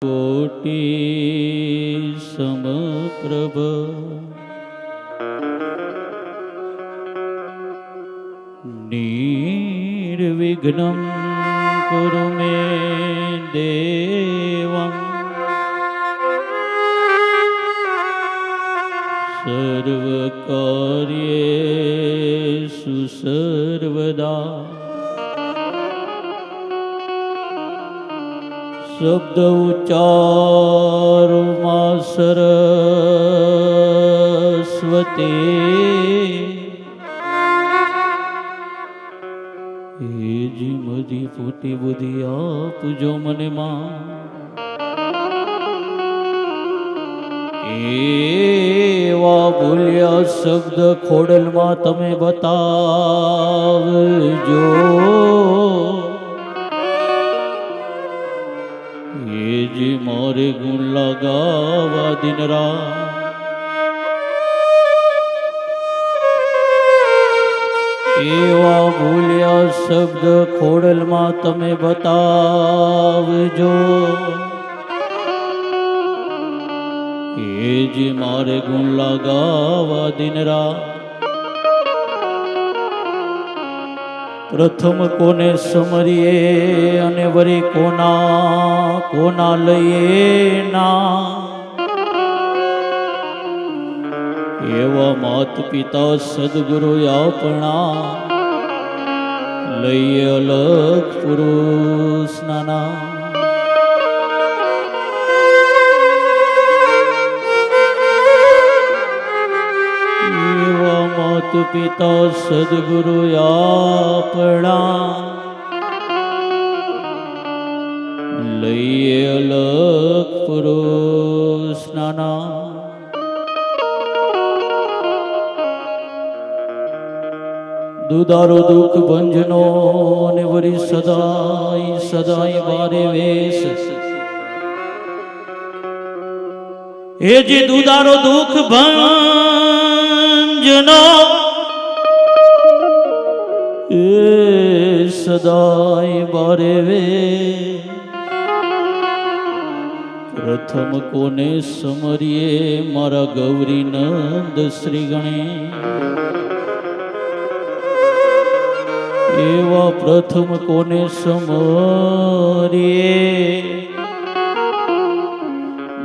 कोटि समप्रभ निर्विघ्नं कुरु मे देवं सर्वकार्येषु सर्वदा शब्द उच्चारो मा सरस्वती हेजी मधी फूटी बुद्धि आपजो मने मां एवा बोल्या शब्द खोडल मां तमे बतावजो जी मोरे गुण लगावा दिन रात एवा भूलिया शब्द खोडल मां तमे बतावजो ए जी मारे गुण लगावा दिन रात प्रथम कोने समरिए अने वरी कोना कोना लईए ना एवा मात पिता सद्गुरु आपणा लईए अलग पुरुष नाना मात पिता सद्गुरु आपणा लईए अलग पुरुष नाना दुधारो दुख भंजनो ने वरी सदाई सदाई बारे वेश हे जी दुधारो दुख भंजनो ए सदाई बारे वे प्रथम कोने समरिए मारा गौरी नंद श्री गणे एवा प्रथम कोने समरिए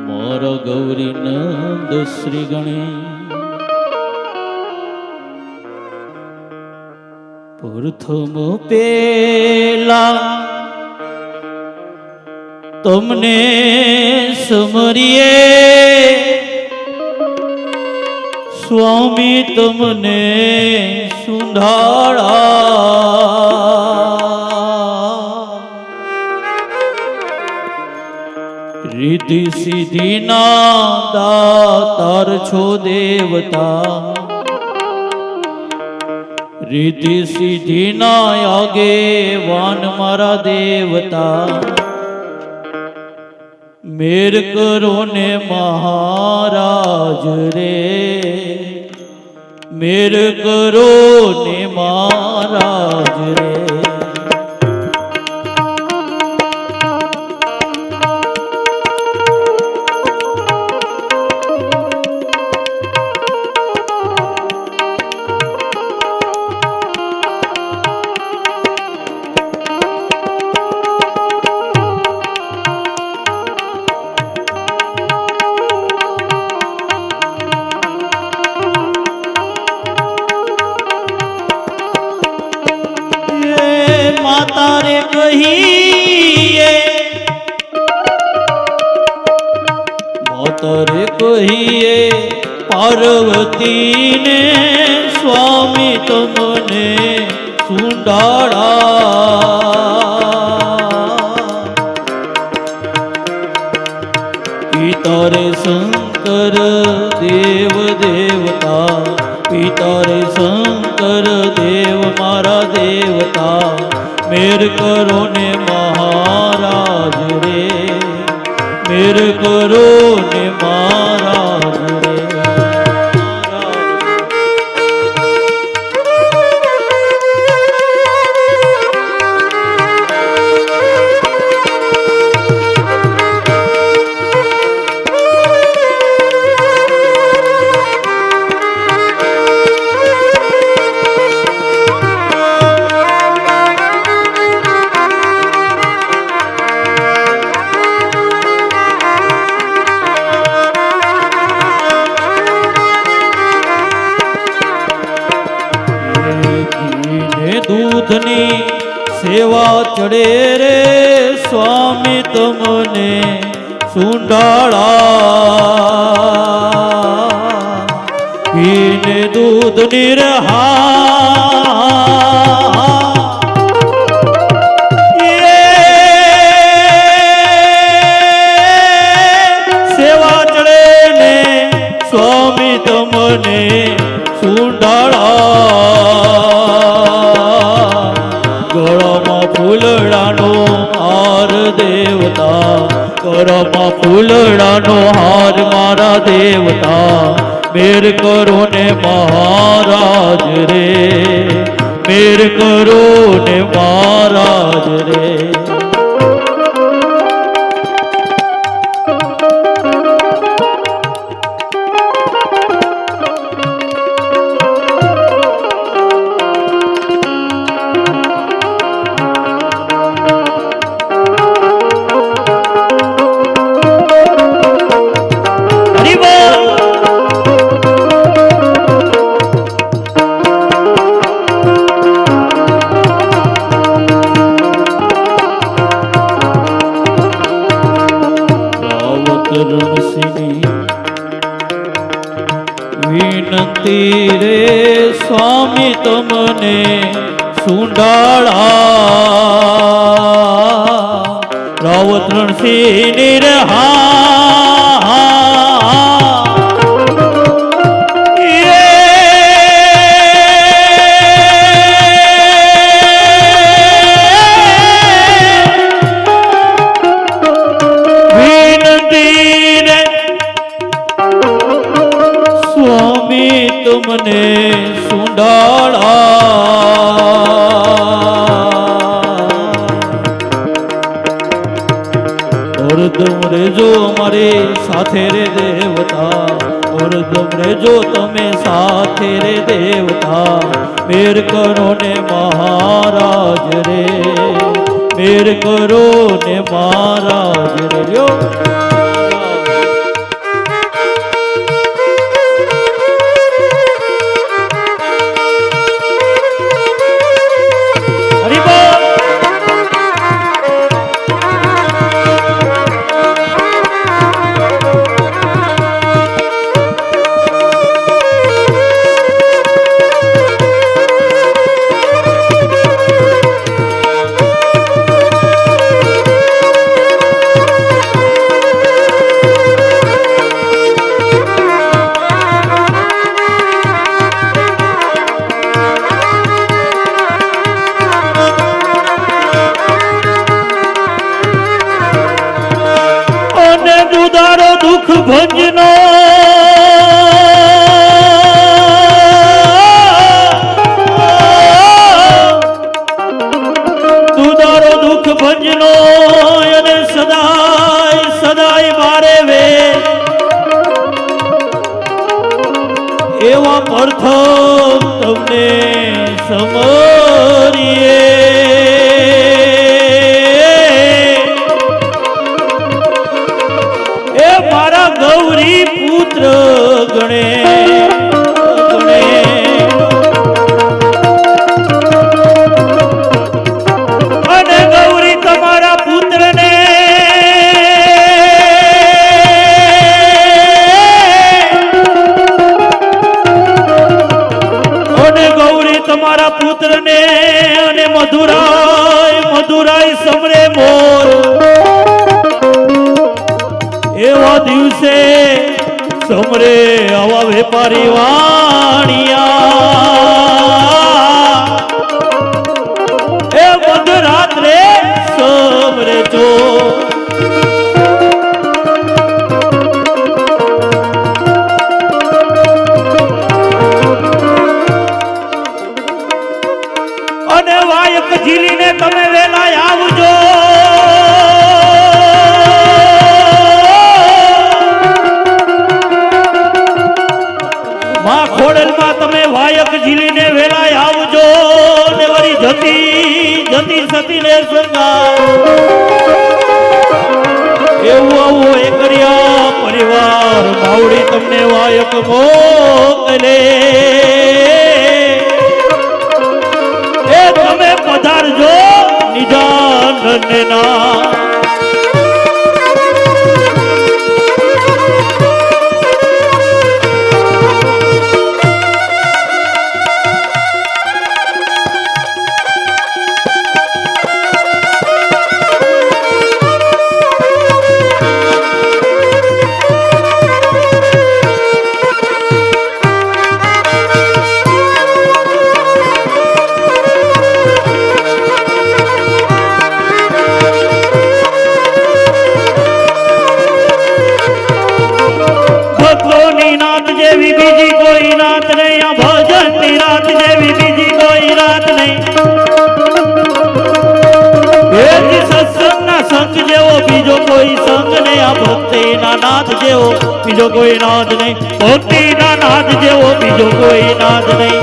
मारा गौरी नंद श्री गणे प्रथम पेला तमने समरिए स्वामी तमने सुंधाड़ा रिद्धि सिद्धि ना दातार छो देवता रिद्धि सिद्धि ना आगे वान मारा देवता मेर करो ने महाराज रे मेर करो ने महाराज रे तारे कहिए मातारे कहिए पार्वती ने स्वामी तमने सुंडाड़ा पितारे शंकर देव देवता पितारे शंकर देव मारा देवता मेर करो ने महाराज रे मेर करो ने महाराज रे કેવા ચડે રે સ્વામી તમને સુંડાળા પીને દૂધ નિરહા સેવા ચડે ને સ્વામી તમને સુંડાળા ગળામાં ફૂલડાનો હાર દેવતા ગળામાં ફૂલડાનો હાર મારા દેવતા મેર કરો ને મહારાજ રે મેર કરો ને મહારાજ રે વિનંતી રે સ્વામી તમને સુંડાળા રાવત રણસિંહ નિરહા મને સુંડાળા હરદમ રેજો અમારી સાથે રે દેવતા હરદમ રેજો તમે સાથે રે દેવતા મેર કરો ને મહારાજ રે મેર કરો ને મહારાજ રે ભંજનો દુદારો દુઃખ ભંજનો અને સદાય સદાય મારે વે એવા પ્રથમ તમને સમરીએ ગૌરી પુત્ર ગણે ગણે અને ગૌરી તમારા પુત્ર ને અને ગૌરી તમારા પુત્ર ને અને મધુરાય મધુરાય સમરે મોર એવા દિવસે સમરે આવા વેપારી વાણિયા એ મધરાત્રે સમરે જો અને વાયક ઝીલીને તમે વેલા આવજો ખોડલમાં તમે વાયક ઝીલીને વેલાય આવજો ને વળી જતી સતીને સંગા એવું આવું એકરિયા પરિવાર માવડી તમને વાયક મોકલે એ તમે પધારજો નિજ આ ભક્તિના નાદ જેવો બીજો કોઈ નાદ નહીં, ભક્તિના નાદ જેવો બીજો કોઈ નાદ નહીં.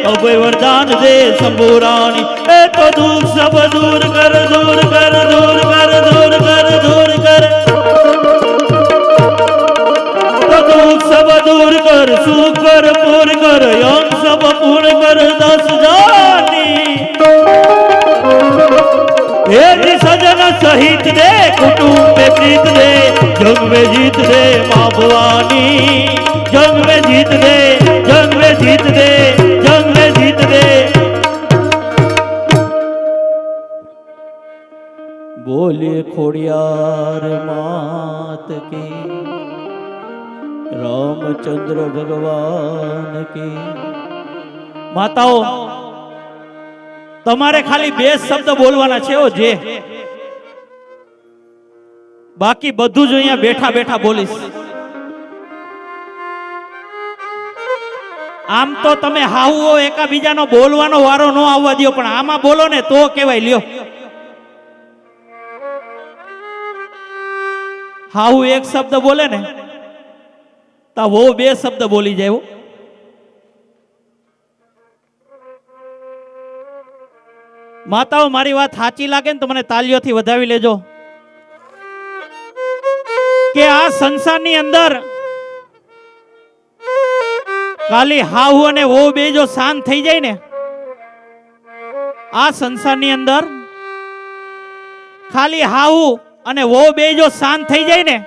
अभय वरदान दे शंभुरानी, ए तो दुख सब दूर कर, दूर कर, दूर कर, दूर कर, दूर कर, तो दुख सब दूर कर, सुख कर पूर्ण कर, यम सब पूर्ण कर, 10 जानी हे सजन सहित दे, कुटुंब में प्रीत दे, जग में जीत दे माँ भवानी, जग में जीत दे, जग में जीत दे, जग में जीत दे. बोलिए खोड़ियार मात की, रामचंद्र भगवान की. माताओ તમારે ખાલી 2 શબ્દ બોલવાના છે, ઓ જે બાકી બધું જ અહીંયા બેઠા બેઠા બોલીશ. આમ તો તમે હાહુઓ એકાબીજાનો બોલવાનો વારો ન આવવા દો, પણ આમાં બોલો ને તો કહેવાય. લ્યો હાહુ 1 શબ્દ બોલે ને તો વો 2 શબ્દ બોલી જાય. માતાઓ મારી વાત સાચી લાગે ને તો મને તાલીઓથી વધાવી લેજો કે આ સંસારની અંદર ખાલી હાહુ અને વો બે જો શાંત થઈ જાય ને, આ સંસારની અંદર ખાલી હાહુ અને વો બે જો શાંત થઈ જાય ને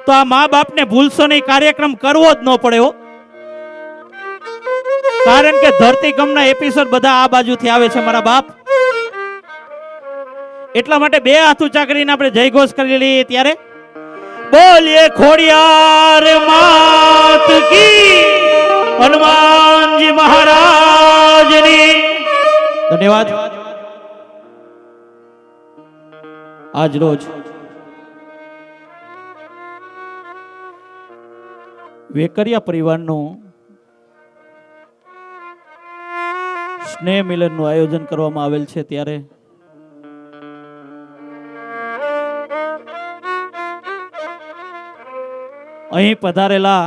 તો આ મા બાપને ભૂલશો નહીં, કાર્યક્રમ કરવો જ ન પડે. કારણ કે ધરતીકંપના એપિસોડ બધા આ બાજુથી આવે છે મારા બાપ. એટલા માટે 2 હાથ ઊંચા કરીને આપણે જય ઘોષ કરી લઈએ. ત્યારે બોલીએ ખોડિયાર માત કી, હનુમાનજી મહારાજની. ધન્યવાદ. આજ રોજ વેકરિયા પરિવારનું સ્નેહ મિલનનું આયોજન કરવામાં આવેલ છે. ત્યારે અહીં પધારેલા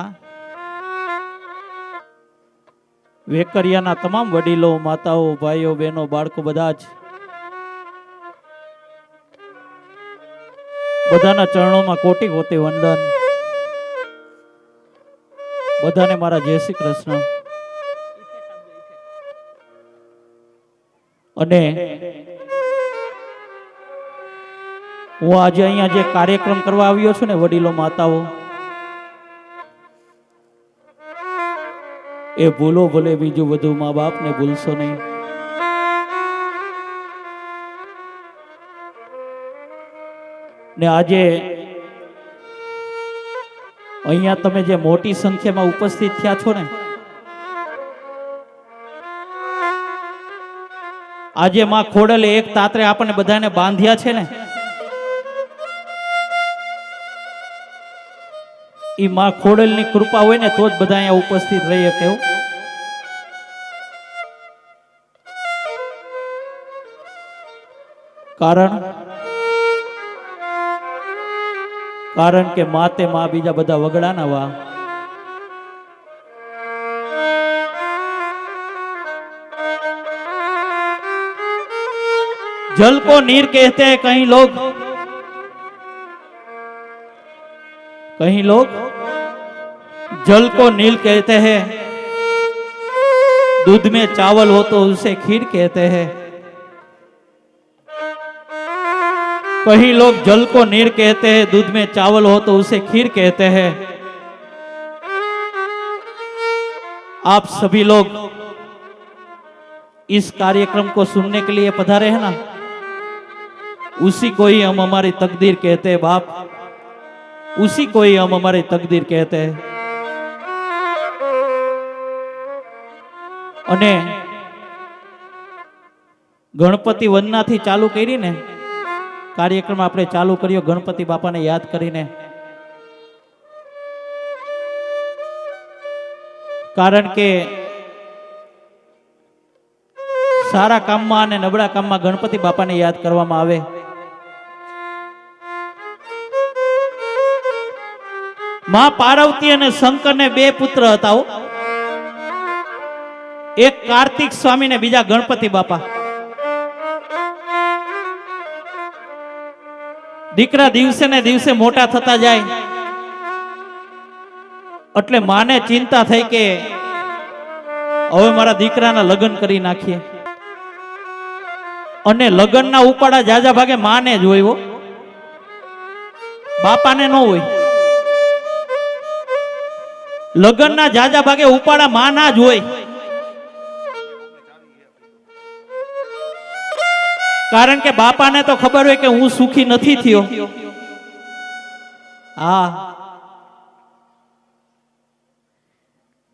વેકરિયાના તમામ વડીલો, માતાઓ, ભાઈઓ, બહેનો, બાળકો બધા જ બધાના ચરણોમાં કોટી કોટી વંદન. બધાને મારા જય શ્રી કૃષ્ણ. અને હું આજે અહીંયા જે કાર્યક્રમ કરવા આવ્યો છું ને, વડીલો, માતાઓ, એ ભૂલો ભલે, બીજું બધું મા બાપ ને ભૂલશો નહીં. ને આજે અહીંયા તમે જે મોટી સંખ્યામાં ઉપસ્થિત થયા છો ને, આજે માં ખોડલે એક તાતરે આપણને બધાને બાંધ્યા છે ને, ઈ માં ખોડલની કૃપા હોય ને તો જ બધા અહીંયા ઉપસ્થિત રહી શકે. કારણ કે માતે માં બીજા બધા વગડાના વા। जल को नीर कहते हैं कहीं लोग जल को नील कहते हैं, दूध में चावल हो तो उसे खीर कहते हैं। कहीं लोग जल को नीर कहते हैं, दूध में चावल हो तो उसे खीर कहते हैं। आप सभी लोग इस कार्यक्रम को सुनने के लिए पधारे हैं ना, उसी को ही हम हमारी तकदीर कहते हैं बाप, उसी को ही हम हमारी तकदीर कहते हैं। અને ગણપતિ વંદનાથી ચાલુ કરીને કાર્યક્રમ આપણે ચાલુ કર્યો ગણપતિ બાપાને યાદ કરીને। કારણ કે સારા કામમાં અને નબળા કામમાં ગણપતિ બાપાને યાદ કરવામાં આવે। માં પાર્વતી અને શંકરને બે પુત્ર હતા, એક કાર્તિક સ્વામી ને બીજા ગણપતિ બાપા। દીકરા દિવસે ને દિવસે મોટા થતા જાય એટલે માને ચિંતા થઈ કે હવે મારા દીકરાના લગ્ન કરી નાખીએ। અને લગ્નના ઉપાડા જાજા ભાગે માને જ હોય, બાપાને ન હોય। લગ્નના જાજા ભાગે ઉપાડા માના જ હોય, કારણ કે બાપાને તો ખબર હોય કે હું સુખી નથી થયો। હા,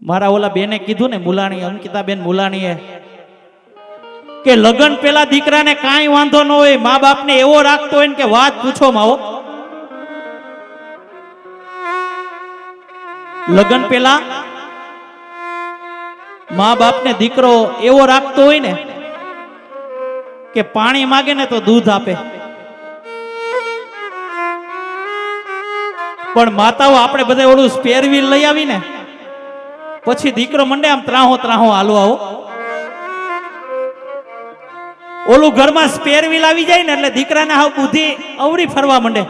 મારા ઓલા બેને કીધું ને, મુલાણી અંકિતાબેન મુલાણીએ, કે લગ્ન પેલા દીકરાને કાંઈ વાંધો ન હોય, મા બાપને એવો રાખતો હોય કે વાત પૂછો માવો। લગ્ન પેલા મા બાપને દીકરો એવો રાખતો હોય ને કે પાણી માગે ને તો દૂધ આપે। પણ માતાઓ આપણે બધા ઓલું સ્પેર વ્હીલ લઈ આવી ને પછી દીકરો મંડે આમ ત્રાહો ત્રાહો હાલવા હો। ઓલું ઘરમાં સ્પેર વ્હીલ આવી જાય ને એટલે દીકરાને હાવ બુદ્ધિ અવરી ફરવા મંડે।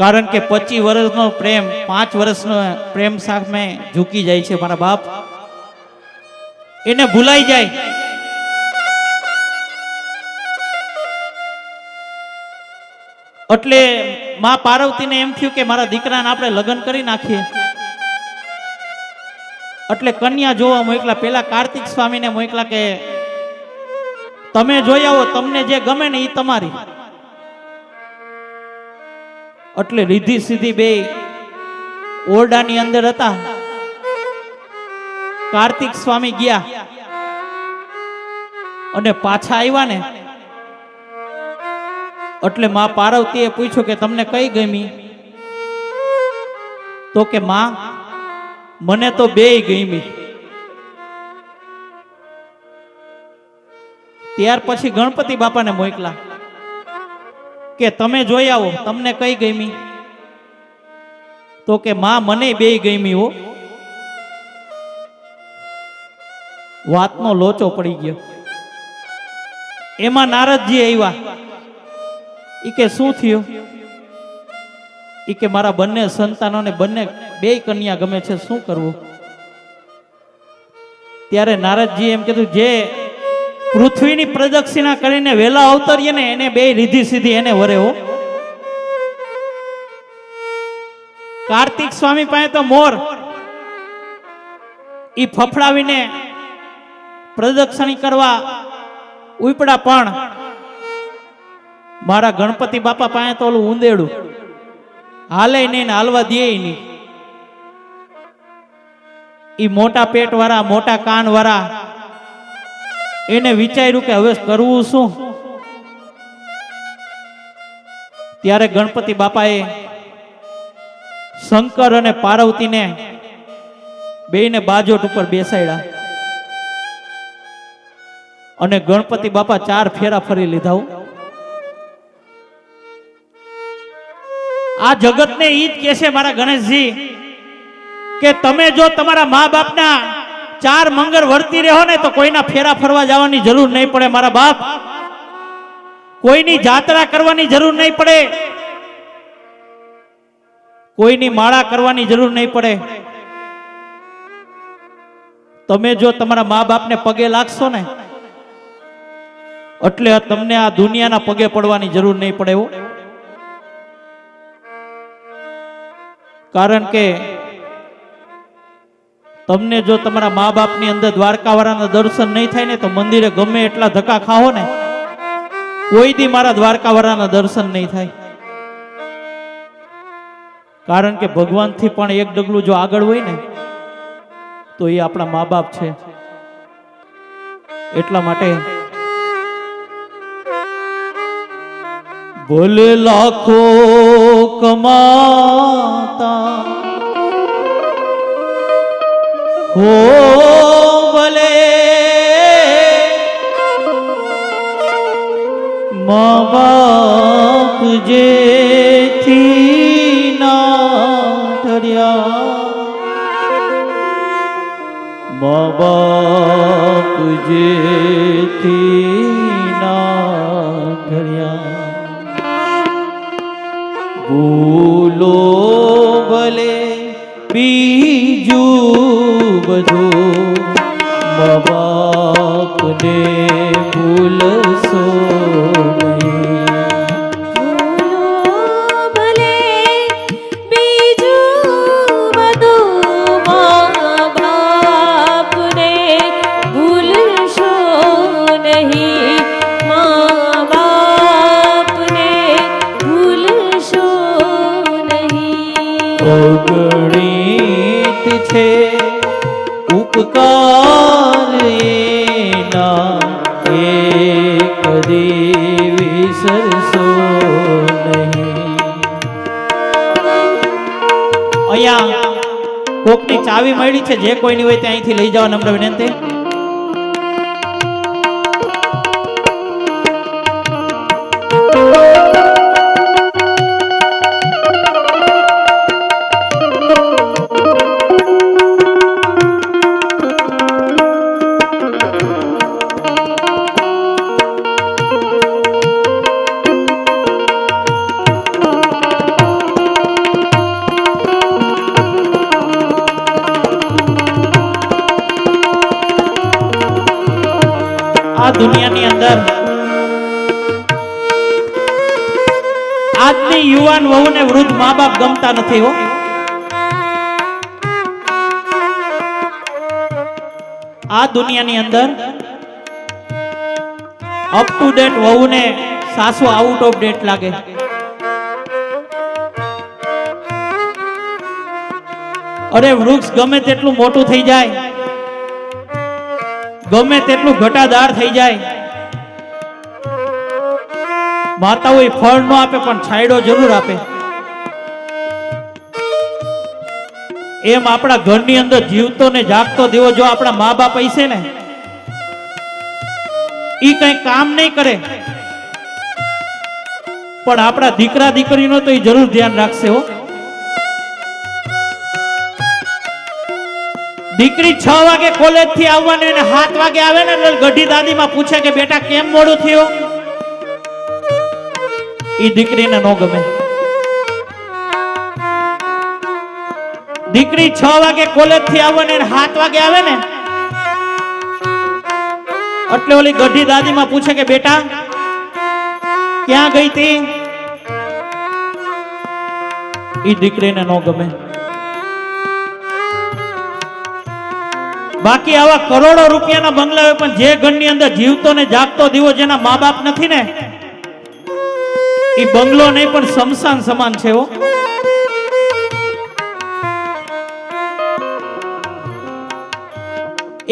કારણ કે 25 વર્ષનો પ્રેમ 5 વર્ષનો પ્રેમ સામે ઝૂકી જાય છે મારા બાપ, એને ભૂલાઈ જાય। એટલે માં પાર્વતીને એમ થયું કે મારા દીકરાને આપણે લગ્ન કરી નાખીએ। એટલે કન્યા જોવા મોકલા, પેલા કાર્તિક સ્વામીને મોકલા કે તમે જોઈ આવો, તમને જે ગમે ને એ તમારી। એટલે રીધી સીધી બે ઓરડાની અંદર હતા। કાર્તિક સ્વામી ગયા અને પાછા આવ્યા ને એટલે માં પાર્વતીએ પૂછ્યું કે તમને કઈ ગમી? તો કે માં મને તો બેય ગમી। ત્યાર પછી ગણપતિ બાપાને મોકલા કે તમે જોઈ આવો, તમને કઈ ગમી? તો કે માં મને બેય ગમી હો। વાતનો લોચો પડી ગયો। એમાં નારદજી આવ્યા, ઈ કે શું થયું? ઈ કે મારા બંને સંતાનોને બંને બેય કન્યા ગમે છે, શું કરવું? ત્યારે નારદજી એમ કીધું, જે પૃથ્વીની પ્રદક્ષિણા કરીને વેલા અવતરીએ ને એને બે રીધી સીધી એને વરે હો। કાર્તિક સ્વામી પાસે તો મોર ઈ ફફડાવીને પ્રદક્ષિણી કરવા ઉપડા, પણ મારા ગણપતિ બાપા પાસે તો ઓલું ઉંદેડું હાલે નહીં ને હાલવા દે નહીં। ઈ મોટા પેટ વાળા મોટા કાન વાળા એને વિચાર્યું કે હવે કરવું શું? ત્યારે ગણપતિ બાપાએ શંકર અને પાર્વતીને બેયને બાજોટ ઉપર બેસાડ્યા અને ગણપતિ બાપા 4 ફેરા ફરી લીધા. આ જગતને ઈ જ કહે છે મારા ગણેશજી કે તમે જો તમારા મા બાપના 4 મંગળ વર્તી રહો ને તો કોઈના ફેરા ફરવા જવાની જરૂર નહીં પડે મારા બાપ. કોઈની જાત્રા કરવાની જરૂર નહીં પડે, કોઈની માળા કરવાની જરૂર નહીં પડે. તમે જો તમારા મા બાપને પગે લાગશો ને એટલે તમને આ દુનિયાના પગે પડવાની જરૂર નહીં પડે. કારણ કે તમને જો તમારા મા બાપની અંદર દ્વારકાવાળાના દર્શન નહીં થાય ને તો મંદિરે ગમે એટલા ધક્કા ખાઓ ને કોઈ દી મારા દ્વારકાવાળાના દર્શન નહીં થાય. કારણ કે ભગવાનથી પણ એક ડગલું જો આગળ હોય ને તો એ આપણા મા બાપ છે. એટલા માટે ભલે લાખો કમાતા હો ભલે મા બાપ જેથી ના ઠર્યા, મા બાપ જેથી ના ઠર્યા, ભૂલો ભલે બીજું બધું મા બાપને ભૂલશો નહીં. ભલે બીજું બધું મા બાપને ભૂલશો નહીં, મા બાપને ભૂલશો નહીં. અગણિત છે ઉપકાર એના એક દી વિસરશો નહીં. અહીંયા કોકની ચાવી મળી છે, જે કોઈની હોય તે અહીંથી લઈ જાવ નમ્ર વિનંતી. આ દુનિયાની અંદર આજની યુવાન વહુને વૃદ્ધ મા બાપ ગમતા નથી. હો, આ દુનિયાની અંદર અપ ટુ ડેટ વહુને સાસુ આઉટ ઓફ ડેટ લાગે. અરે વૃક્ષ ગમે તેટલું મોટું થઈ જાય, ગમે તેટલું ઘટાદાર થઈ જાય, માતાઓ એ ફળ ન આપે પણ છાંયડો જરૂર આપે. એમ આપણા ઘરની અંદર જીવતો ને જાગતો દેવો જો આપણા મા બાપ હશે ને ઈ કઈ કામ નહીં કરે પણ આપણા દીકરા દીકરીનો તો એ જરૂર ધ્યાન રાખશે. હો, દીકરી 6 વાગે કોલેજ થી આવવાની અને 7 વાગે આવે ને એટલે ગઢી દાદી માં પૂછે કે બેટા કેમ મોડું થયું, ઈ દીકરીને નો ગમે. દીકરી 6 વાગે કોલેજ થી આવવાની અને 7 વાગે આવે ને એટલે ઓલી ગઢી દાદી માં પૂછે કે બેટા ક્યાં ગઈ તી, ઈ દીકરીને નો ગમે. બાકી આવા કરોડો રૂપિયાના બંગલા હોય પણ જે ઘરની અંદર જીવતો ને જાગતો દીવો જેના મા બાપ નથી ને એ બંગલો નહીં પણ શમશાન સમાન છે. હો,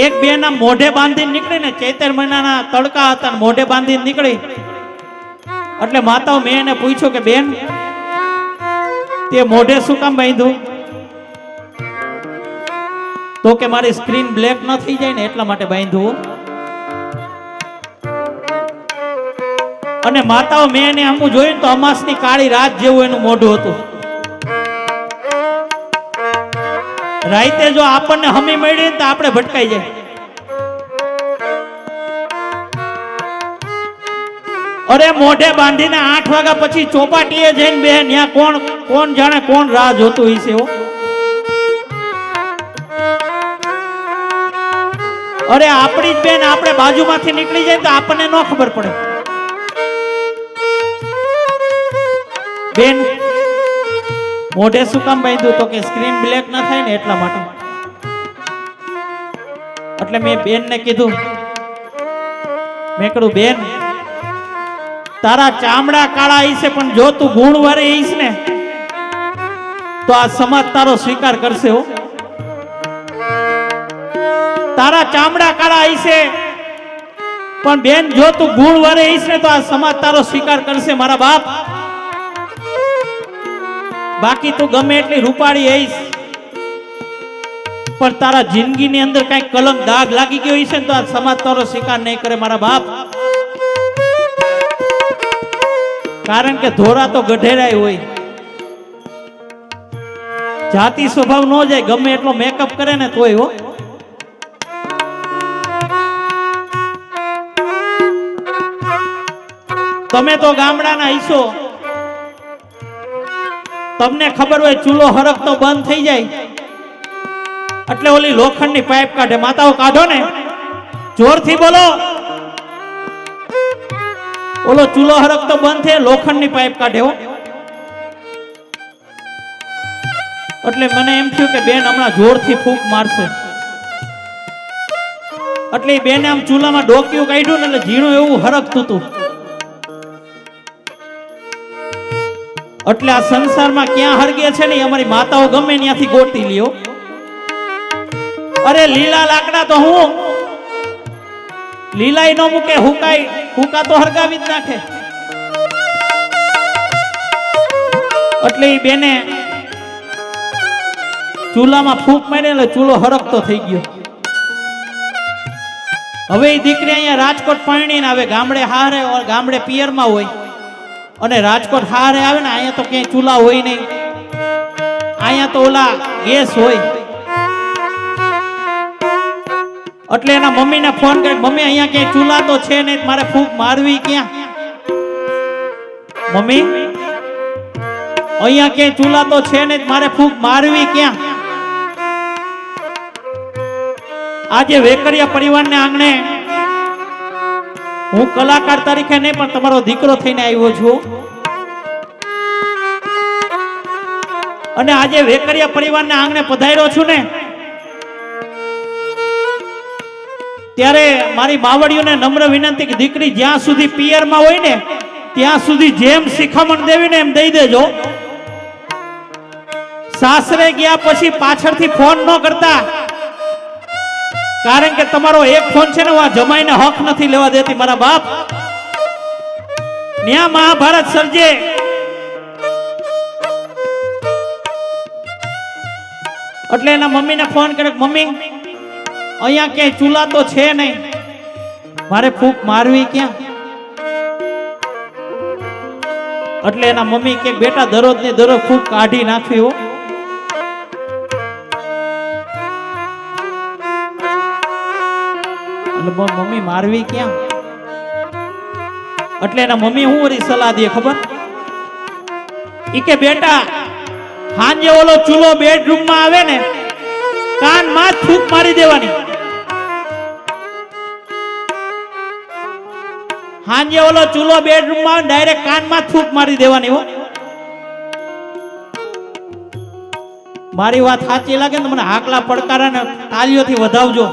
એક બેના મોઢે બાંધીને નીકળી ને ચૈતર મહિનાના તડકા હતા મોઢે બાંધીને નીકળી એટલે માતાઓ મેં એને પૂછ્યું કે બેન તે મોઢે શું કામ બાંધ્યું, તો કે મારી સ્ક્રીન બ્લેક ન થઈ જાય ને એટલા માટે બાંધ્યું. અને માતાઓ મેં એને આમ જોયું તો અમાસની કાળી રાત જેવું એનું મોઢું હતું. રાતે જો આપણને હમી મળી ને તો આપણે ભટકાઈ જાય. અરે મોઢે બાંધીને 8 વાગ્યા પછી ચોપાટીએ જઈને બે ત્યાં કોણ જાણે કોણ રાહ જોતું હશે. અરે આપણી જ બેન આપણે બાજુમાંથી નીકળી જાય તો આપણને ન ખબર પડે. બેન મોઢે શું કામ બાંધ્યું તો કે સ્ક્રીન બ્લેક ના થાય ને એટલા માટે. એટલે મેં બેનને કીધું, મેં કીધું બેન તારા ચામડા કાળા હશે પણ જો તું ગુણવાળી હઈશ ને તો આ સમાજ તારો સ્વીકાર કરશે. હો તારા ચામડા કાળા હશે પણ બેન જો તું ગુણવાળી હઈશ ને તો આ સમાજ તારો સ્વીકાર કરશે મારા બાપ. બાકી તું ગમે એટલી રૂપાળી હઈશ પણ તારા જિંદગીની અંદર કઈ કલંક દાગ લાગી ગયો હશે ને તો આ સમાજ તારો સ્વીકાર નહીં કરે મારા બાપ. કારણ કે ધોરા તો ગઢેરાય હોય, જાતિ સ્વભાવ ન જાય ગમે એટલો મેકઅપ કરે ને તોય. હો તમે તો ગામડાના હઈશો, તમને ખબર હોય ચૂલો હરકતો બંધ થઈ જાય એટલે ઓલી લોખંડની પાઇપ કાઢે. માતાઓ કાઢો ને, જોરથી બોલો. ઓલો ચૂલો હરકતો બંધ થાય લોખંડની પાઇપ કાઢે. હો એટલે મને એમ થયું કે બેન હમણાં જોરથી ફૂંક મારશે. એટલે બેને આમ ચૂલામાં ડોક્યું કાઢ્યું ને એટલે ઝીણું એવું હરકતું હતું. એટલે આ સંસારમાં ક્યાં હરગે છે ને અમારી માતાઓ ગમે ત્યાંથી ગોતી લ્યો. અરે લીલા લાકડા તો હું લીલાઈ નો મૂકે, હુકા તો હરગાવી જ નાખે. એટલે એ બેને ચૂલામાં ફૂંક મારી એટલે ચૂલો હરકતો થઈ ગયો. હવે એ દીકરી અહીંયા રાજકોટ પરણીને આવે, ગામડે હારે ગામડે પિયરમાં હોય અને રાજકોટ હારે આવે ને અહીંયા તો ક્યાંય ચૂલા હોય નહીં, અહીંયા તો ઓલા ગેસ હોય. એટલે એના મમ્મીને ફોન કરી, મમ્મી અહીંયા ક્યાંય ચૂલા તો છે નહીં, મારે ફૂંક મારવી ક્યાં? મમ્મી અહીંયા ક્યાંય ચૂલા તો છે નહીં, મારે ફૂંક મારવી ક્યાં? આજે વેકરિયા પરિવારને આંગણે હું કલાકાર તરીકે નહીં પણ તમારો દીકરો થઈને આવ્યો છું. અને આજે વેકરિયા પરિવારને આંગણે પધાર્યો છું ને ત્યારે મારી માવડીઓને નમ્ર વિનંતી કે દીકરી જ્યાં સુધી પિયરમાં હોય ને ત્યાં સુધી જેમ શિખામણ દેવી ને એમ દઈ દેજો. સાસરે ગયા પછી પાછળથી ફોન ન કરતા, કારણ કે તમારો એક ફોન છે ને આ જમાઈને હક નથી લેવા દેતી મારા બાપ. ન્યા મહાભારત સર્જે. એટલે એના મમ્મીને ફોન કરે, મમ્મી અહીંયા ક્યાંય ચૂલા તો છે નહીં, મારે ફૂંક મારવી ક્યાં? એટલે એના મમ્મી કે બેટા દરરોજ ને દરરોજ ફૂંક કાઢી નાખવી. હો મમ્મી મારવી ક્યાં? એટલે એના મમ્મી હું વળી સલાહ દે ખબર? ઈ કે બેટા હાંજે ઓલો ચૂલો બેડરૂમ માં આવે ને કાન માં ફૂંક મારી દેવાની. હાંજે ઓલો ચૂલો બેડરૂમ માં આવે ડાયરેક્ટ કાન માં ફૂંક મારી દેવાની. હો મારી વાત સાચી લાગે ને મને હાકલા પડકારા ને તાલીઓથી વધાવજો.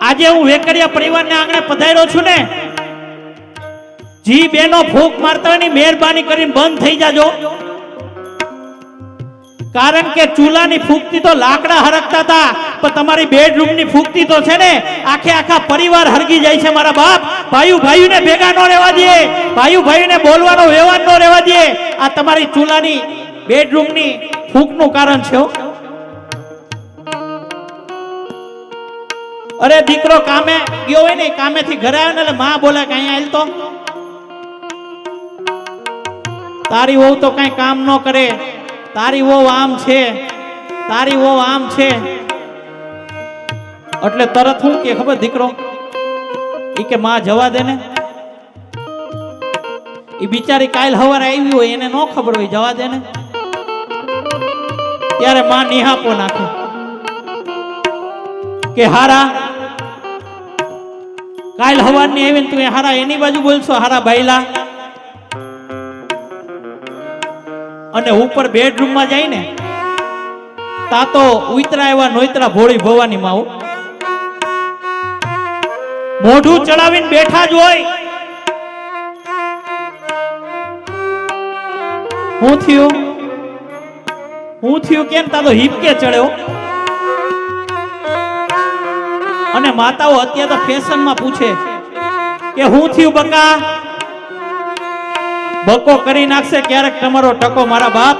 આજે હું વેકરિયા પરિવારને આંગણે પધાર્યો છું ને, જી બેનો ફૂંક મારતા હોય ની મહેરબાની કરીને બંધ થઈ જાજો. કારણ કે ચૂલાની ફૂંકતી તો લાકડા હરકતા હતા પણ તમારી બેડરૂમ ની ફૂંકતી તો છે ને આખા પરિવાર હરગી જાય છે મારા બાપ. ભાઈઓ ને ભેગા ન રહેવા દે, ભાઈઓ ને બોલવાનો વ્યવહાર ન રહેવા દે. આ તમારી ચૂલાની બેડરૂમ ની ફૂંક નું કારણ છે. અરે દીકરો કામે ગયો હોય ને, કામેથી ઘરે આવે ને એટલે માં બોલે કે અહીંયા આલ તો, તારી વહુ તો કઈ કામ ન કરે, તારી વહુ આમ છે, તારી વહુ આમ છે. એટલે તરત હું કે ખબર દીકરો ઈ કે માં જવા દે ને, ઈ બિચારી કાલ હવારે આવી હોય એને ન ખબર હોય, જવા દે ને. ત્યારે માં નિહાપો નાખે કે હારા કાલ હવારની આવી ને તું હારા એની બાજુ બોલશો, હારા બાયલા. અને ઉપર બેડરૂમ માં જાય ને તા તો ઉતરા એવા નોતરા ભોળી ભવાની માં મોઢું ચડાવીને બેઠા જ હોય. હું થયું કેમ તા તો હિપકે ચડ્યો. અને માતાઓ અત્યારે તો ફેશન માં પૂછે કે હું થયું બકા, બકો કરી નાખશે ક્યારેક તમારો ટકો મારા બાપ.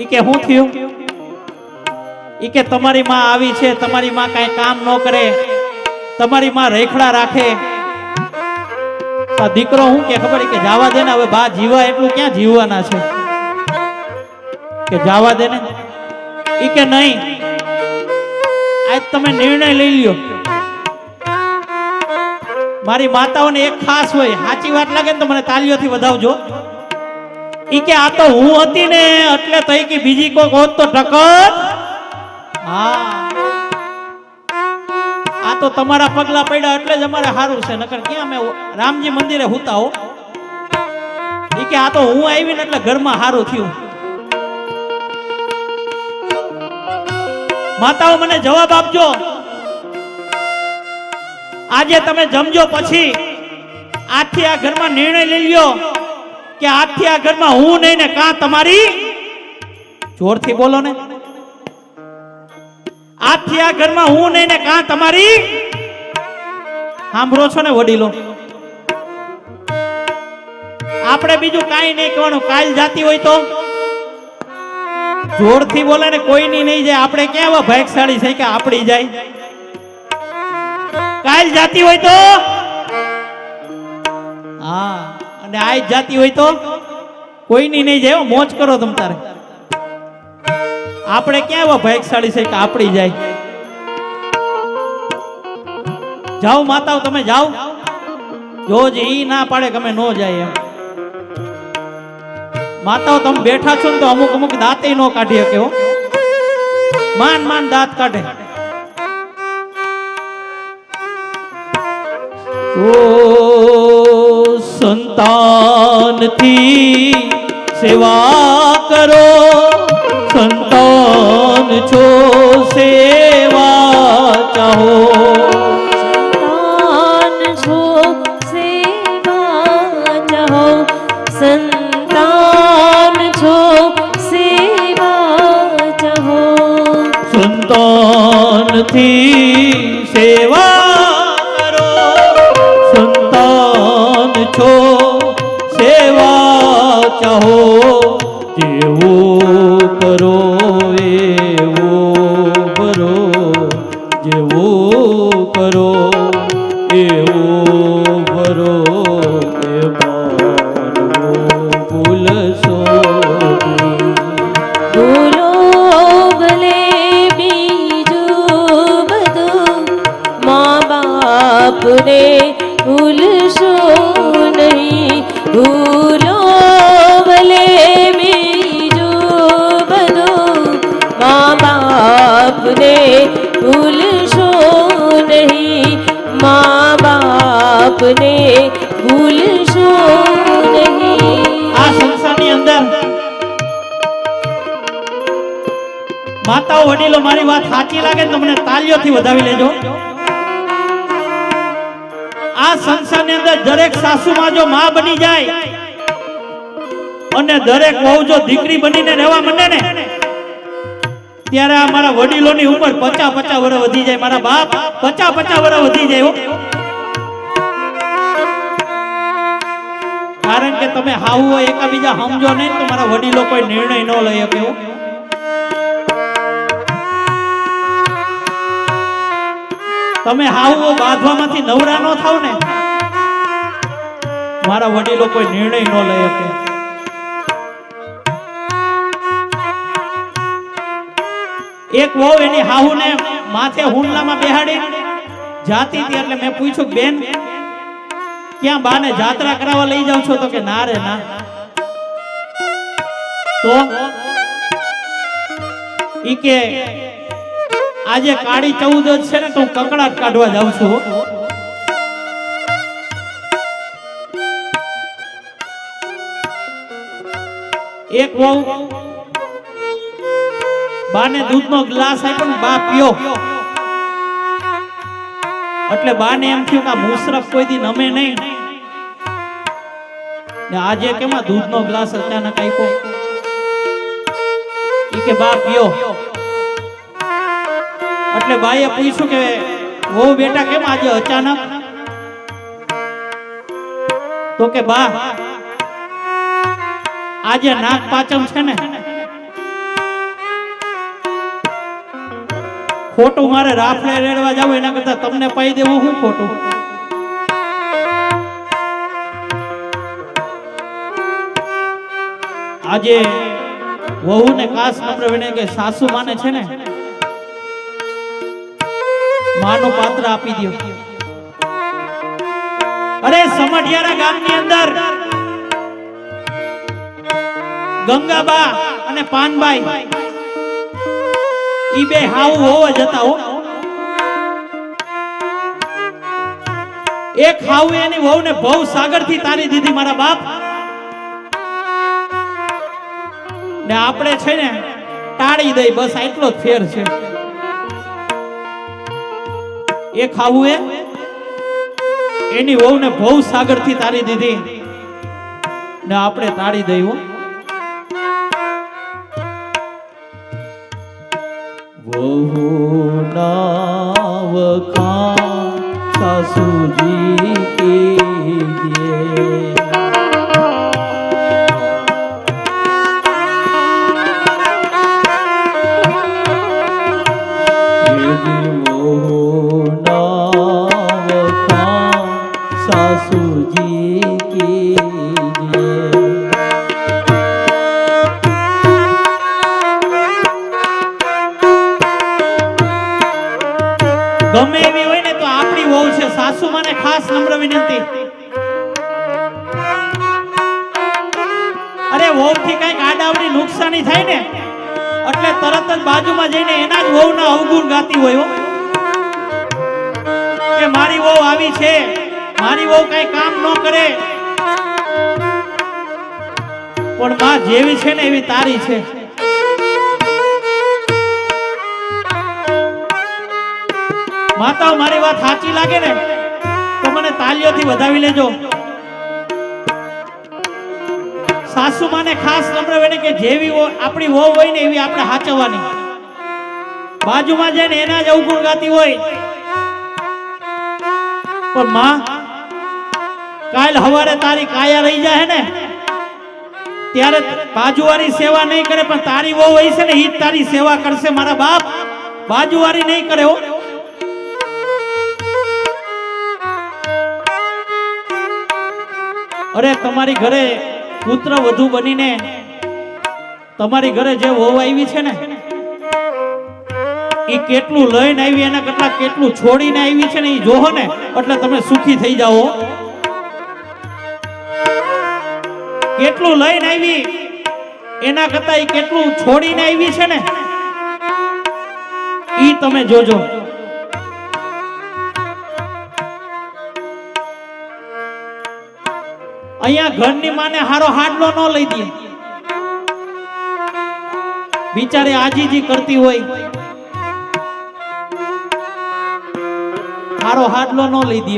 ઈ કે હું થયું, ઈ કે તમારી માં આવી છે, તમારી માં કઈ કામ ન કરે, તમારી માં રેખડા રાખે. આ દીકરો હું કે ખબર કે જાવા દે ને, હવે બા જીવા એટલું ક્યાં જીવવાના છે, કે જાવા દે ને. ઈ કે નહીં, આજ તમે નિર્ણય લઈ લ્યો. મારી માતાઓને એક ખાસ હોય, સાચી વાત લાગે ને તો મને તાલીઓથી વધાવજો. ઈ કે આ તો હું હતી ને એટલે તઈ કે બીજી કોઈ હોત તો ટકર. હા, આ તો તમારા પગલા પડ્યા એટલે જ અમારે સારું છે, નકર ક્યાં અમે રામજી મંદિરે હુતા હો. ઈ કે આ તો હું આવી ને એટલે ઘરમાં સારું થયું. માતાઓ મને જવાબ આપજો, આજે તમે જમજો પછી આજથી આ ઘરમાં નિર્ણય લઈ લ્યો કે આજથી આ ઘરમાં હું નહીં ને કાં તમારી, જોરથી બોલો ને, આજથી આ ઘરમાં હું નહીં ને કાં તમારી. સાંભળો છો ને વડીલો, આપણે બીજું કાંઈ નહીં કહેવાનું. કાલ જાતી હોય તો જોરથી બોલે ને, કોઈની નહીં જાય. આપણે ક્યાં ભાગશાળી છે કે આપડી જાય. કાલ જાતી હોય તો હા, અને આજ જાતી હોય તો કોઈની નહીં જાય. મોજ કરો તમ તારે. આપણે ક્યાં એવા ભાગશાળી છે કે આપડી જાય. જાઓ માતાઓ, તમે જાઓ. જો ઈ ના પાડે કે અમે નો જાય એમ. માતાઓ તમે બેઠા છો ને તો અમુક અમુક દાંતે નો કાઢી શકે હો, માન દાંત કાઢે. ઓ સંતાનથી સેવા કરો, સંતાન છો સેવા ચાહો. સંતાન છો સેવા ચાહો, સંતાન છો સેવા ચાહો. સંતાનથી સેવા કરો, સંતાન છો સેવા ચાહો. જેવું કરો એવું કરો, જેવું કરો એવું કરો, એ માનવું ભૂલશો નહીં. બોલો ભલે બીજું બધું, મા બાપને ભૂલશો નહીં. ભૂલો ભલે બીજું બધું, મા બાપને ભૂલશો નહીં. મા બાપને ભૂલશો નહીં. આ સંસારની અંદર માતાઓ વડીલો મારી વાત સાચી લાગે તો મને તાલીઓથી વધાવી લેજો. આ સંસારની અંદર દરેક સાસુમાં જો માં બની જાય અને દરેક વહુ જો દીકરી બનીને રહેવા માંડે ને, ત્યારે આ મારા વડીલોની ઉંમર 50-50 વર્ષ વધી જાય. મારા બાપ 50-50 વર્ષ વધી જાય હો. કારણ કે તમે હાહુ એકાબીજા સમજો નહીં તો મારા વડીલો કોઈ નિર્ણય ન લઈ શકે. તમે હાવ બાંધવામાંથી નવરા ન થાવ ને, મારા વડીલો કોઈ નિર્ણય ન લઈ શકે. એક વહુ એની હાહુને માથે હુંડલામાં બેહાડી જાતી હતી, એટલે મેં પૂછ્યું બેન ક્યાં બાને જાત્રા કરાવવા લઈ જાવ છો? તો કે ના રે ના. તો ઈ કે આજે કાળી 14 છે ને તો હું કકડાટ કાઢવા જાઉં છું. એક વહુ બાને દૂધનો ગ્લાસ આપ્યો ને બા પીઓ, એટલે બાને એમ થયું કે મુસરફ કોઈ દી નમે નહીં ને આજે કેમાં દૂધનો ગ્લાસ અચાનક આપ્યો. ઈ કે બા પીઓ. એટલે બાઈએ પૂછ્યું કે વો બેટા કેમ આજે અચાનક? તો કે બા આજે નાગ પાંચમ છે ને, ખોટું મારે રાફડે રેડવા જાવ એના કરતા તમને પાઈ દેવું હું ખોટું. આજે વહુ ને કાસ નમ્ર વિનય કે સાસુ માને છે ને માનું પાત્ર આપી દો. અરે સમઢિયારા ગામની અંદર ગંગાબા અને પાનબાઈ ઈ બે હાવ હોવ જ હતા હો. એક હાવ એની વહુને ભવ સાગર થી તારી દીધી મારા બાપ, ને આપણે છે ને ટાળી દઈ, બસ આટલો જ ફેર છે. એક હાવુએ એની વહુને ભવ સાગર થી તારી દીધી ને આપણે તાળી દઈ હો. વહુ નાવ ખાન સાસુજી કીજીએ, સાસુજી કીજીએ. ગમે એવી હોય ને તો આપણી વહુ છે. સાસુ માને ખાસ નમ્ર વિનંતી, અરે વહુ થી કઈક આડાવડી નુકસાની થાય ને એટલે તરત જ બાજુમાં જઈને એના જ વહુના અવગુણ ગાતી હોય કે મારી વહુ આવી છે, મારી વહુ કઈ કામ ન કરે, પણ માં જેવી છે ને એવી તારી છે. માતાઓ મારી વાત સાચી લાગે ને તો મને તાલીઓથી વધાવી લેજો. સાસુ માને ખાસ નમ્ર વિનંતી કે જેવી આપણી વહુ હોય ને એવી આપણે હાચવવાની. બાજુમાં જઈને એના જ અવગુણ ગાતી હોય, પણ માં કાલ હવારે તારી કાયા રહી જાય ને ત્યારે બાજુવાળી સેવા નહીં કરે, પણ તારી વહુ હોય છે ને ઈ જ તારી સેવા કરશે મારા બાપ, બાજુવાળી નહીં કરે હો. અરે તમારી ઘરે પુત્ર વધુ બનીને તમારી ઘરે જે વહુ આવી છે ને એ કેટલું લઈને આવી એના કરતા કેટલું છોડીને આવી છે ને એ જોહો ને એટલે તમે સુખી થઈ જાઓ. કેટલું લઈને આવી એના કરતા એ કેટલું છોડીને આવી છે ને એ તમે જોજો. અહીંયા ઘરની માને હારો હાડલો ન લઈ દે, બિચારી આજીજી કરતી હોય, હારો હાડલો ન લઈ દે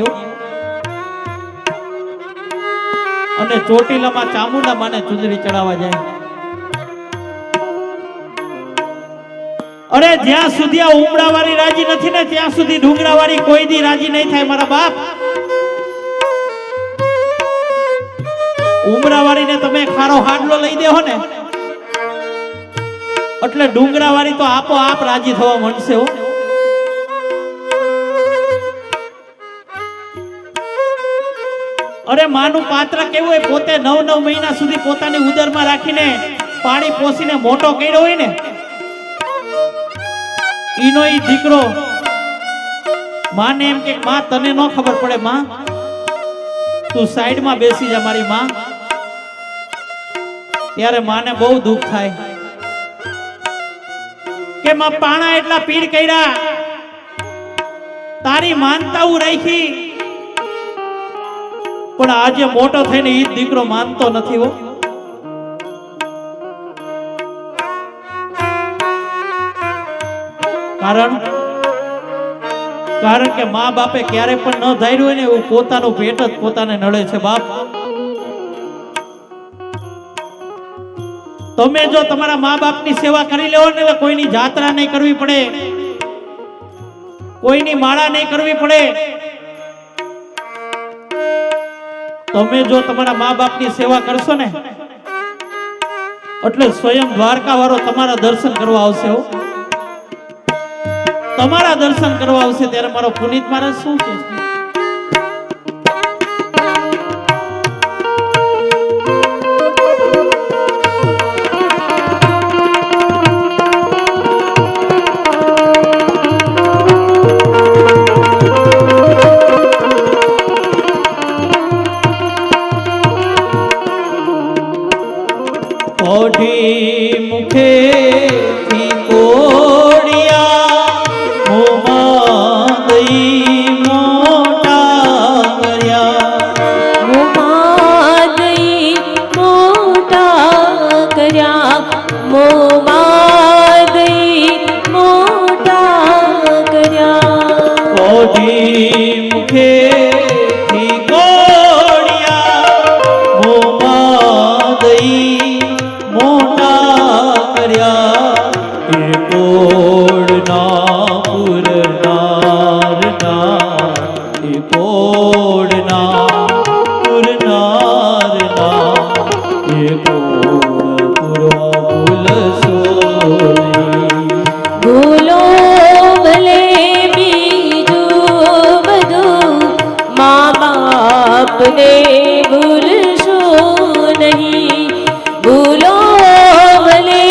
અને ચોટીલામાં ચામુંડા માને ચુંદડી ચડાવવા જાય. અરે જ્યાં સુધી આ ઉમરાવાળી રાજી નથી ને ત્યાં સુધી ડુંગરાવાળી કોઈ દી રાજી નહીં થાય મારા બાપ. ઉમરાવાળી ને તમે ખારો હાડલો લઈ દેહો ને એટલે ડુંગરાવાળી તો આપોઆપ રાજી થવા માંડશે હો. અરે માનું પાત્ર કેવું હોય, પોતે 9 મહિના સુધી પોતાની ઉદરમાં રાખીને પાણી પોસીને મોટો કર્યો હોય ને, ઈનો ઈ દીકરો માને એમ કે માં તને ન ખબર પડે, માં તું સાઈડમાં બેસી જા મારી માં. ત્યારે માને બહુ દુઃખ થાય કે માં પાણા એટલા પીર કર્યા, તારી માનતા હું રાખી, પણ આજે મોટો થઈને ઈ દીકરો માનતો નથી હો. કારણ કે મા બાપે ક્યારે પણ ન ધાર્યું હોય ને એવું પોતાનું પેટ જ પોતાને નડે છે. બાપ, તમે જો તમારા મા બાપની સેવા કરી લેવો ને, કોઈની જાત્રા નહીં કરવી પડે, કોઈની માળા નહીં કરવી પડે. તમે જો તમારા મા બાપની સેવા કરશો ને, એટલે સ્વયં દ્વારકા વાળો તમારા દર્શન કરવા આવશે હો. તમારા દર્શન કરવા આવશે. ત્યારે મારો પુનિત મહારાજ શું કહે છે? ઓઢી મુખેથી કોડિયા મોમાં દઈ મોટા કર્યા, મોમાં દઈ મોટા કર્યા, મોમાં દઈ મોટા કર્યા. ઓઢી મુખેથી કોડિયા મોમાં દઈ મોટા કર્યા, એ કોડના પુરનારના, એ કોડના પુરનારના, એ કોડ પુરવા ભૂલશો નહીં. ભૂલો ભલે બીજું બધું, મા બાપને ભૂલશો નહીં. ભૂલો ભલે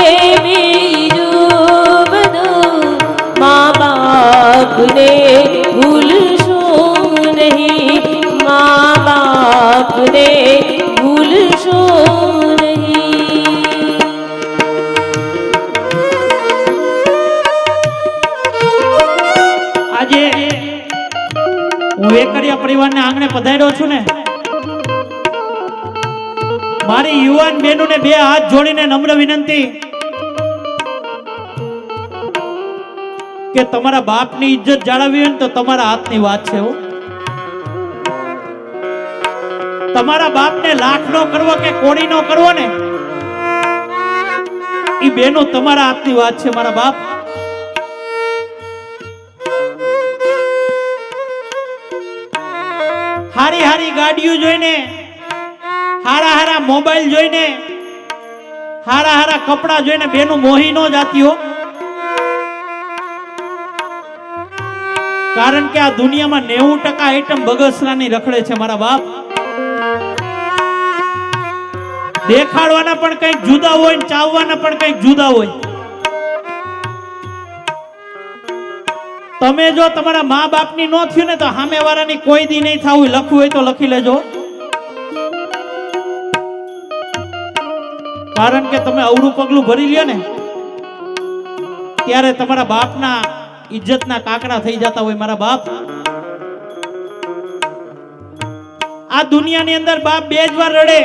બીજું બધું, મા બાપને ભૂલશો નહીં. મા બાપને ભૂલશો નહીં. આજે હું વેકરિયા પરિવારને આંગણે પધાર્યો છું ને, મારી યુવાન બહેનોને બે હાથ જોડીને નમ્ર વિનંતી કે તમારા બાપની ઇજ્જત જાળવવી હોય ને તો તમારા હાથની વાત છે હો. તમારા બાપને લાખ નો કરવો કે કોડી નો કરવો ને, ઈ બેનો તમારા હાથની વાત છે. મારા બાપ, હારી હારી ગાડીઓ જોઈને, હારા હારા મોબાઈલ જોઈને, હારા હારા કપડા જોઈને બેનું મોહી નો જાતી હો. કારણ કે આ દુનિયામાં 90% આઈટમ બગસરાની રખડે છે. મારા બાપ, દેખાડવાના પણ કંઈક જુદા હોય ને ચાવવાના પણ કંઈક જુદા હોય. તમે જો તમારા મા બાપની નો થયું ને તો સામે વાળાની કોઈ દી નહીં થાવું. લખવું હોય તો લખી લેજો. કારણ કે તમે અવરું પગલું ભરી લ્યો ને ત્યારે તમારા બાપના ઇજ્જતના કાકડા થઈ જતા હોય. મારા બાપ, આ દુનિયાની અંદર બાપ બે જ વાર રડે.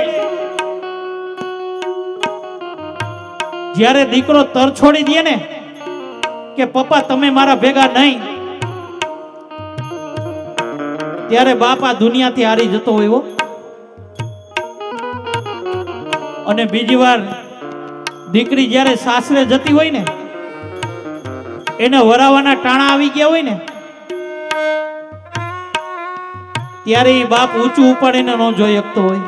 જ્યારે દીકરો તર છોડી દે ને કે પપ્પા તમે મારા ભેગા નહીં, ત્યારે બાપ આ દુનિયાથી હારી જતો હોય હો. અને બીજી વાર દીકરી જ્યારે સાસરે જતી હોય ને, એને વરાવાના ટાણા આવી ગયા હોય ને, ત્યારે એ બાપ ઊંચું ઉપાડીને ન જોઈ શકતો હોય.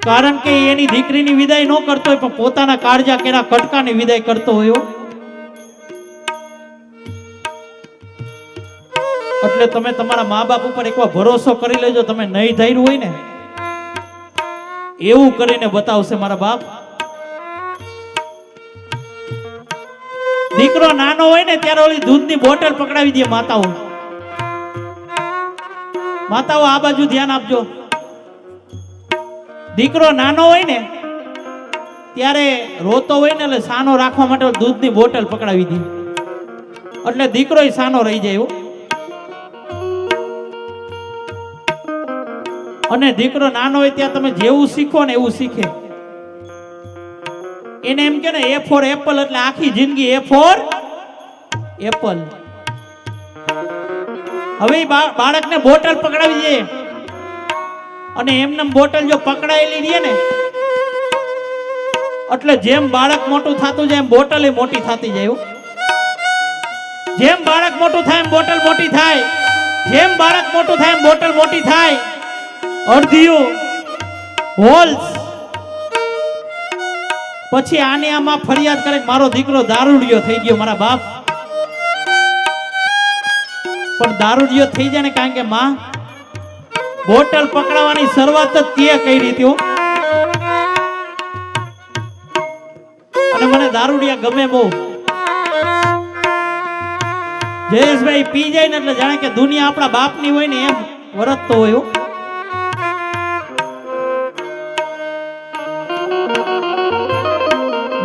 કારણ કે એની દીકરીની વિદાય ન કરતો હોય, પણ પોતાના કાળજા કેરા કટકાની વિદાય કરતો હોય. એટલે એટલે તમે તમારા મા બાપ ઉપર એકવાર ભરોસો કરી લેજો. તમે નહીં ધાર્યું હોય ને એવું કરીને બતાવશે મારા બાપ. દીકરો નાનો હોય ને ત્યારે ઓલી દૂધની બોટલ પકડાવી દે માતાઓ. માતાઓ આ બાજુ ધ્યાન આપજો. દીકરો નાનો હોય ને ત્યારે રોતો હોય ને એટલે સાનો રાખવા માટે દૂધની બોટલ પકડાવી દે એટલે દીકરો સાનો રહી જાય. અને દીકરો નાનો હોય ત્યાં તમે જેવું શીખો ને એવું શીખે. એને એમ કે ને એ ફોર એપલ એટલે આખી જિંદગી એ ફોર એપલ. હવે બાળકને બોટલ પકડાવી દે અને એમને બોટલ જો પકડાયેલી રહે ને એટલે જેમ બાળક મોટું થતું જાય એમ બોટલ એ મોટી થતી જાય. જેમ બાળક મોટું થાય એમ બોટલ મોટી થાય. જેમ બાળક મોટું થાય એમ બોટલ મોટી થાય. અડધીઓ હોલ્સ. પછી આને આમાં ફરિયાદ કરે મારો દીકરો દારૂડિયો થઈ ગયો મારા બાપ. પણ દારૂડિયો થઈ જાય ને કારણ કે માં બોટલ પકડાવવાની શરૂઆત જ તે કરી હતી. અને મને દારૂડિયા ગમે બહુ. જયેશભાઈ પી જાય ને એટલે જાણે કે દુનિયા આપણા બાપની હોય ને એમ વરતતો હોય.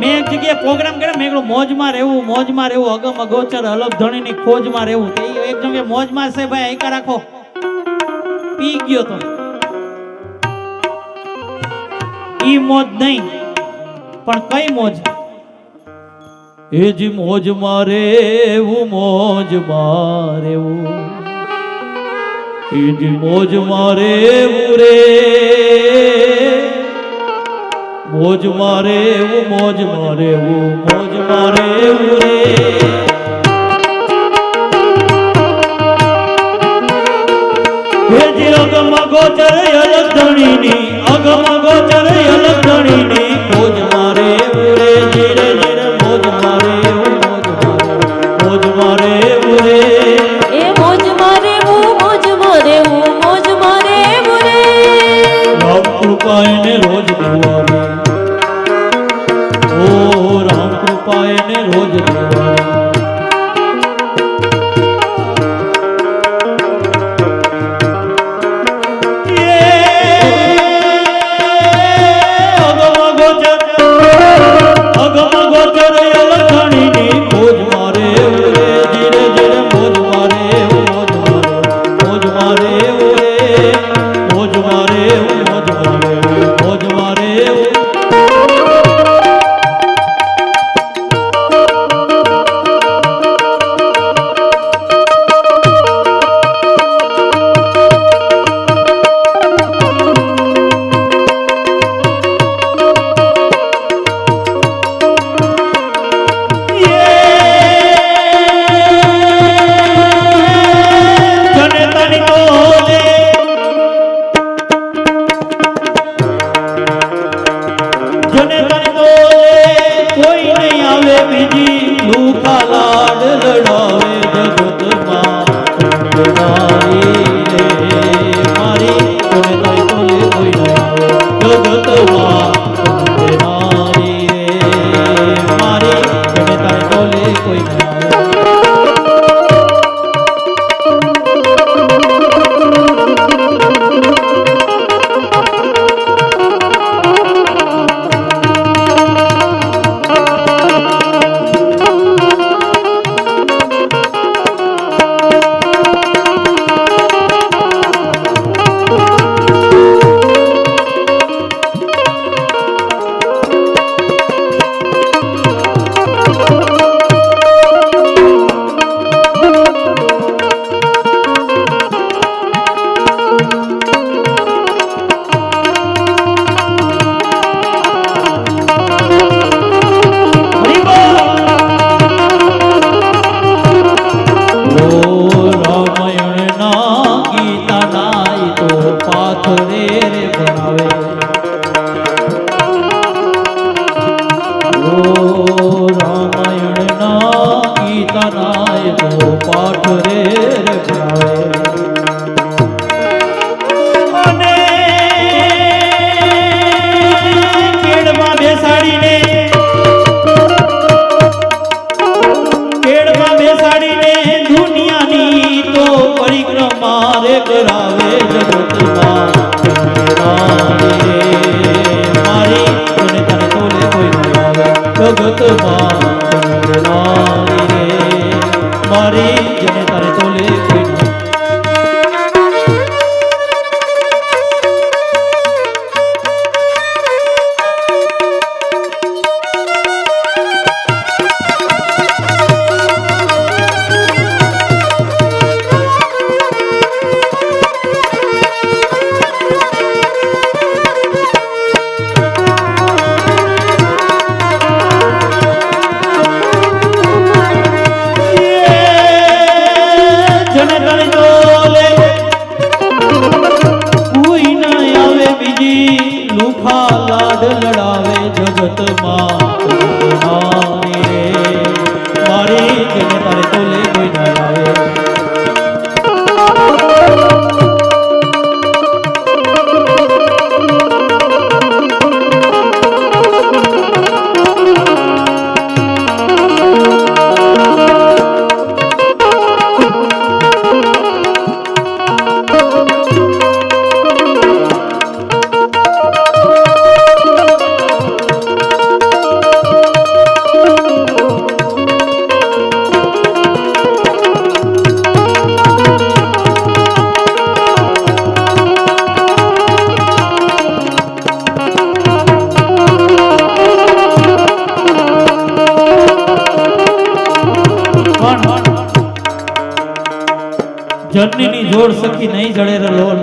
મેં એક જગ્યાએ પ્રોગ્રામ કર્યો. મેં મોજમાં રહેવું અગમ અગોચર અલગ ધણીની ખોજમાં રહેવું. એક જગ્યાએ મોજમાં છે ભાઈ એકા રાખો. પી ગયો તો ઈ મોજ નહીં પણ કઈ મોજ? એ જી મોજ મારે એ જી મોજ મારે રે મોજ મારે રે અગમ ગોચર અલગ ધણીની મોજ મારે રે ધીરે ધીરે મોજ મારે રે એ મોજ મારે રે રામ કૃપા એને રોજ દુઆરે. ઓ રામ કૃપા એને રોજ દુઆરે. અનોખા લાડ લડાવે જગતમાં મારી રે મારી જેને તારે તોલે કોઈ ના આવે જનની જોડ સખી નહીં જડે રે લોલ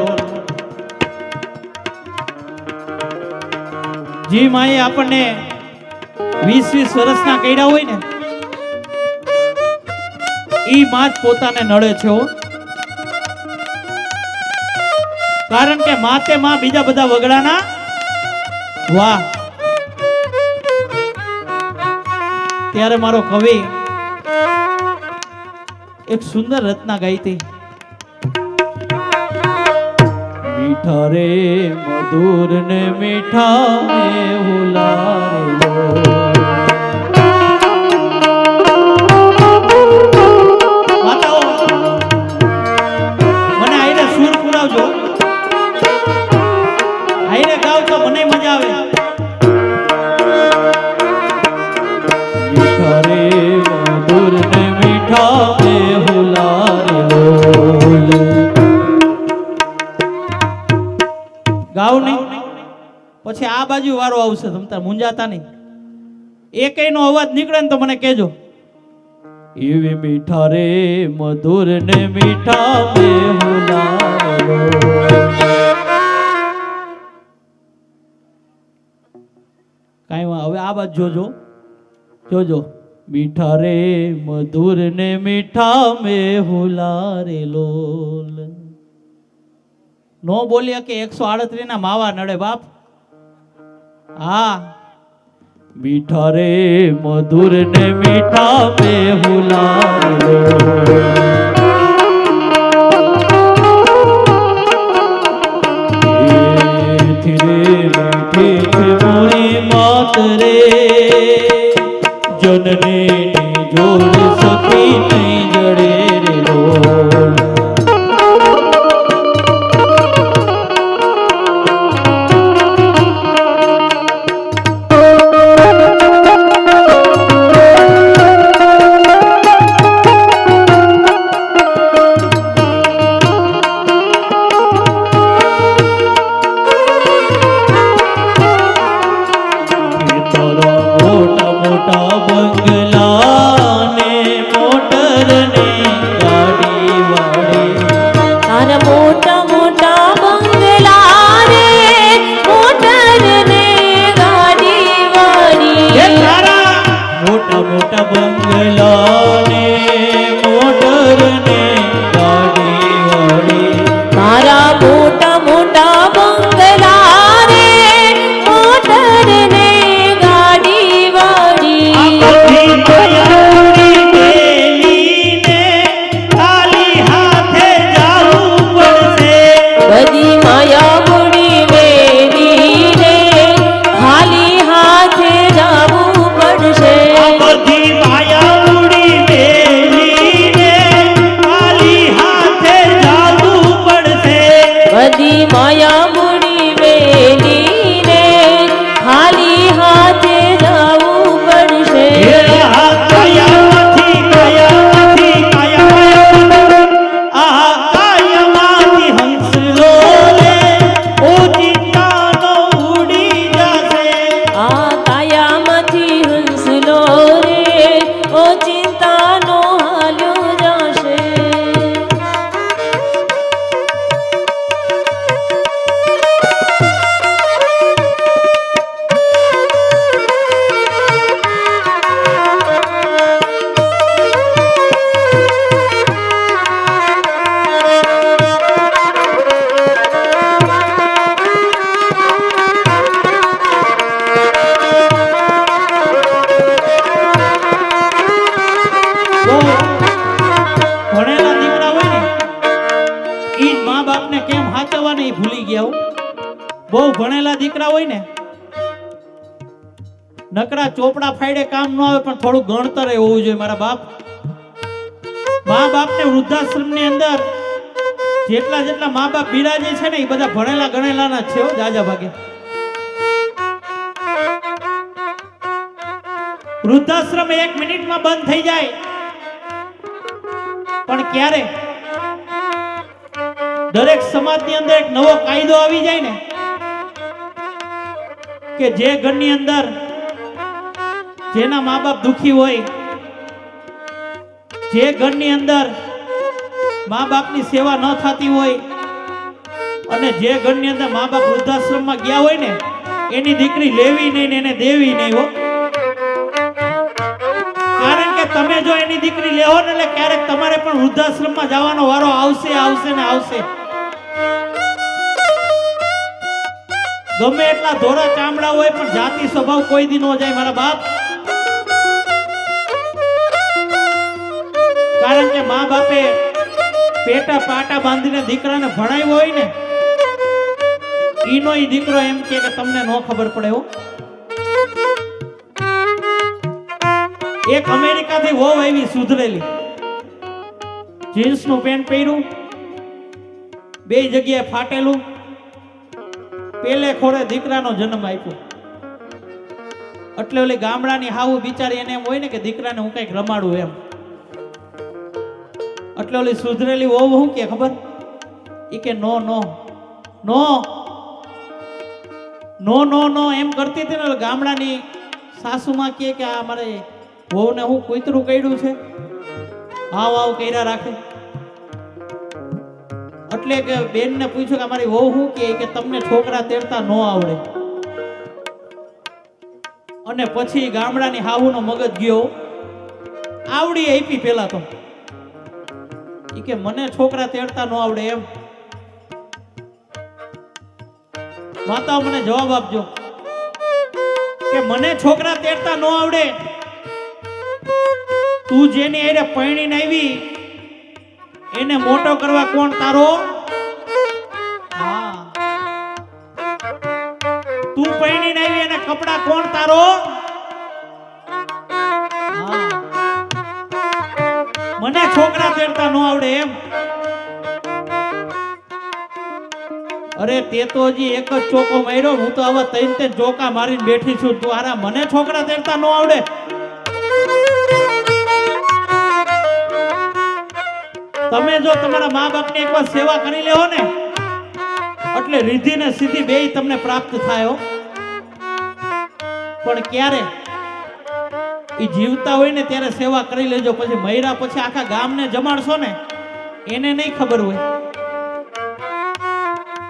જી માએ આપણને 20-20 વર્ષના કર્યા હોય ને ઈ માં જ પોતાને નડે છે હો કારણ કે માતે માં બીજા બધા વગડાના વાહ ત્યારે મારો કવિ એક સુંદર રચના ગાઈ હતી મીઠા રે મધુર ને મીઠા હુલારે માતાઓ મને આઈને સુર પુરાવજો આઈને ગાવ તો મને મજા આવે મીઠા રે મધુર ને મીઠા હુલારે ગાવ નહીં પછી આ બાજુ વારો આવશે તમ તાર મુંજાતા નહીં એકેયનો અવાજ નીકળે ને તો મને કહેજો એવી મીઠા રે મધુર ને મીઠા બેહુલારો કાઈ હવે આ બાજુ જોજો જોજો મીઠા રે મધુર ને મીઠા મેહુલારે લોલ નો બોલ્યા કે 138 ના માવા નડે બાપ હા મીઠા રે મધુર ને મીઠા બેહુલારો ધીરે મીઠી મોરી માત રે જનની જોડ સખી નહીં જડે રે લોલ બહુ ભણેલા દીકરા હોય ને, નકરા ચોપડા ફાડે કામ ન આવે, પણ થોડું ગણતર હોવું જોઈએ મારા બાપ. મા બાપને વૃદ્ધાશ્રમની અંદર જેટલા મા બાપ બિરાજે છે ને, એ બધા ભણેલા ગણેલાના જ છે હો, જાજા ભાગે. વૃદ્ધાશ્રમ 1 મિનિટમાં બંધ થઈ જાય, પણ ક્યારે દરેક સમાજની અંદર એક નવો કાયદો આવી જાય ને, કે જે ઘરની અંદર જેના મા બાપ દુખી હોય, જે ઘરની અંદર મા બાપની સેવા ન થતી હોય, અને જે ઘરની અંદર મા બાપ વૃદ્ધાશ્રમમાં ગયા હોય ને, એની દીકરી લેવી નહીં ને એને દેવી નહીં હો. કારણ કે તમે જો એની દીકરી લેવો ને, એટલે ક્યારેક તમારે પણ વૃદ્ધાશ્રમમાં જવાનો વારો આવશે ને આવશે. ગમે એટલા ધોરા ચામડા હોય, પણ જાતિ સ્વભાવ કોઈ દી ન જાય મારા બાપ. કારણ કે મા બાપે પેટા પાટા બાંધીને દીકરાને ભણાવ્યો હોય ને, ઈનો ઈ દીકરો એમ કે તમને ન ખબર પડે હો. એક અમેરિકાથી વહુ આવી સુધરેલી, જીન્સનું પેન્ટ પહેર્યું, 2 જગ્યાએ ફાટેલું, પેલે ખોડે દીકરાનો જન્મ આપ્યો. એટલે ઓલી ગામડાની હાવું બિચારી એને એમ હોય ને કે દીકરાને હું કઈક રમાડું એમ. એટલે ઓલી સુધરેલી વહુ શું કે ખબર, ઈ કે નો નો નો નો નો નો એમ કરતી હતી ને. ગામડાની સાસુમાં કે આ મારે વહુને હું કૂતરું કર્યું છે, હાવ હાવ કર્યા રાખે. એટલે કે બેનને પૂછ્યું કે અમારી વહુ શું કે તમને છોકરા તેડતા ન આવડે. અને પછી ગામડાની હાવુનો મગજ ગયો, આવડી આપી પેલા તો, ઈ કે મને છોકરા તેડતા ન આવડે એમ. માતા મને જવાબ આપજો કે મને છોકરા તેડતા ન આવડે, તું જેની હારે પરણીને આવી એને મોટો કરવા કોણ તારો? હા, તું પરણીને આવી એને કપડા કોણ તારો? હા, મને છોકરા તેડતા ન આવડે એમ. અરે તે તો હજી એક જ ચોકો માર્યો, હું તો આવા 3 ચોકા મારીને બેઠી છું. તું આરા મને છોકરા તેડતા ન આવડે? તમે જો તમારા મા બાપની એકવાર સેવા કરી લેવો ને, એટલે રીધી ને સીધી બેય તમને પ્રાપ્ત થાય હો. પણ ક્યારે ઈ જીવતા હોય ને ત્યારે સેવા કરી લેજો, પછી મૈરા પછી આખા ગામને જમાડશો ને એને નહીં ખબર હોય.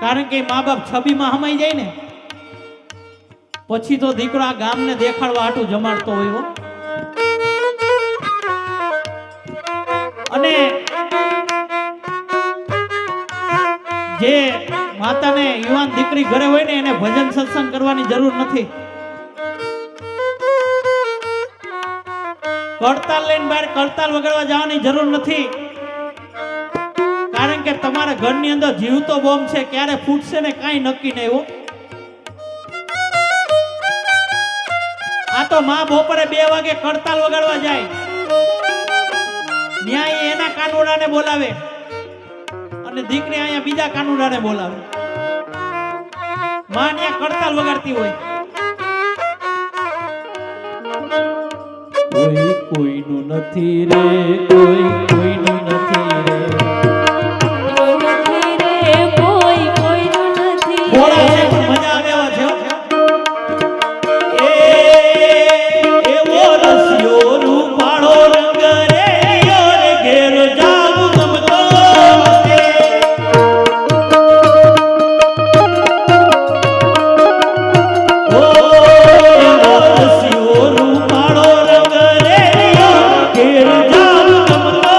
કારણ કે મા બાપ છબીમાં હમાઈ જાય ને, પછી તો દીકરો આ ગામને દેખાડવા હાટું જમાડતો હોય હો. અને જે માતાને યુવાન દીકરી ઘરે હોય ને, એને ભજન સત્સંગ કરવાની જરૂર નથી. કરતાલ લઈને બહાર કરતાલ વગાડવા જવાની જરૂર નથી. કારણ કે તમારા ઘરની અંદર જીવતો બોમ્બ છે, ક્યારે ફૂટશે ને કાંઈ નક્કી નહીં હો. આ તો માં બપોરે 2 વાગે કરતાલ વગાડવા જાય, ન્યાય એના કાનુડાને બોલાવે અને દીકરી અહીંયા બીજા કાનુડાને બોલાવે. માં ત્યાં કરતાલ વગાડતી હોય. કોઈ કોઈનું નથી રે, કોઈ કોઈનું નથી રે, કોઈ કોઈનું નથી. બોલા છે પણ મજા આવે એવા છે. એવો રસિયો રૂપાળો રંગ રે લિયો રે, ઘેર જાવું ગમતો નથી. ઓ એવો રસિયો રૂપાળો રંગ રે લિયો, ઘેર જાવું ગમતો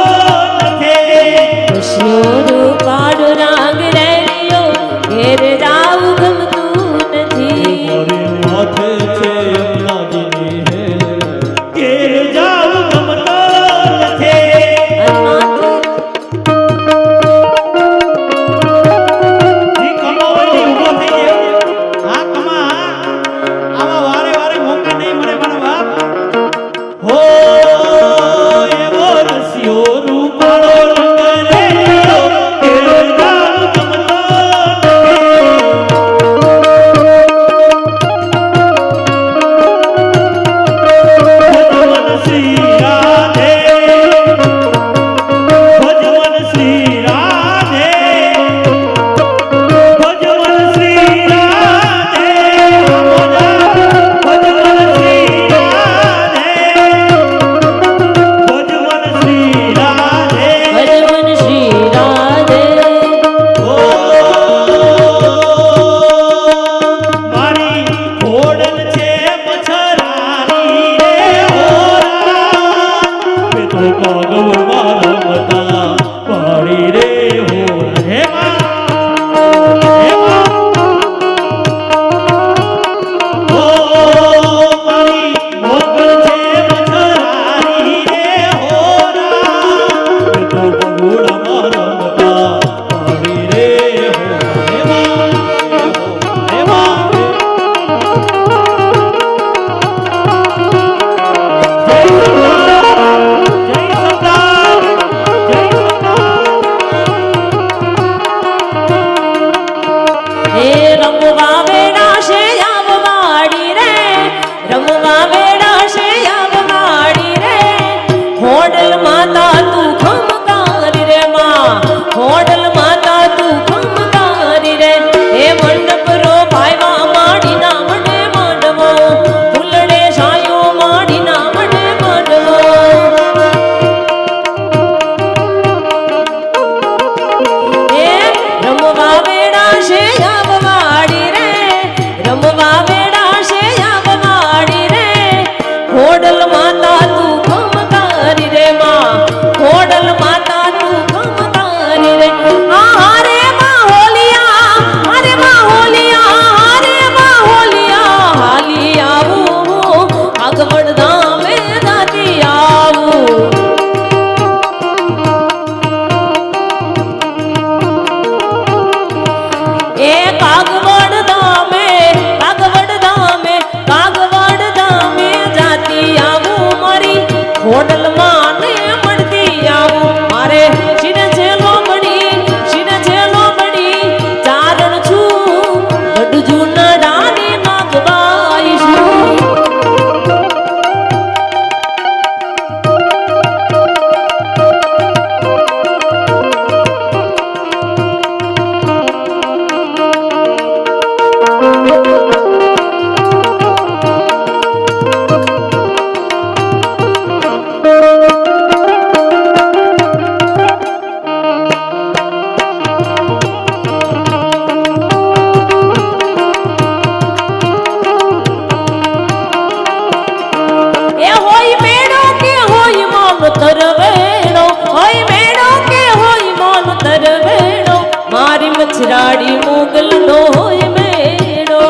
મછરાડી મોગલ નો હોય મેળો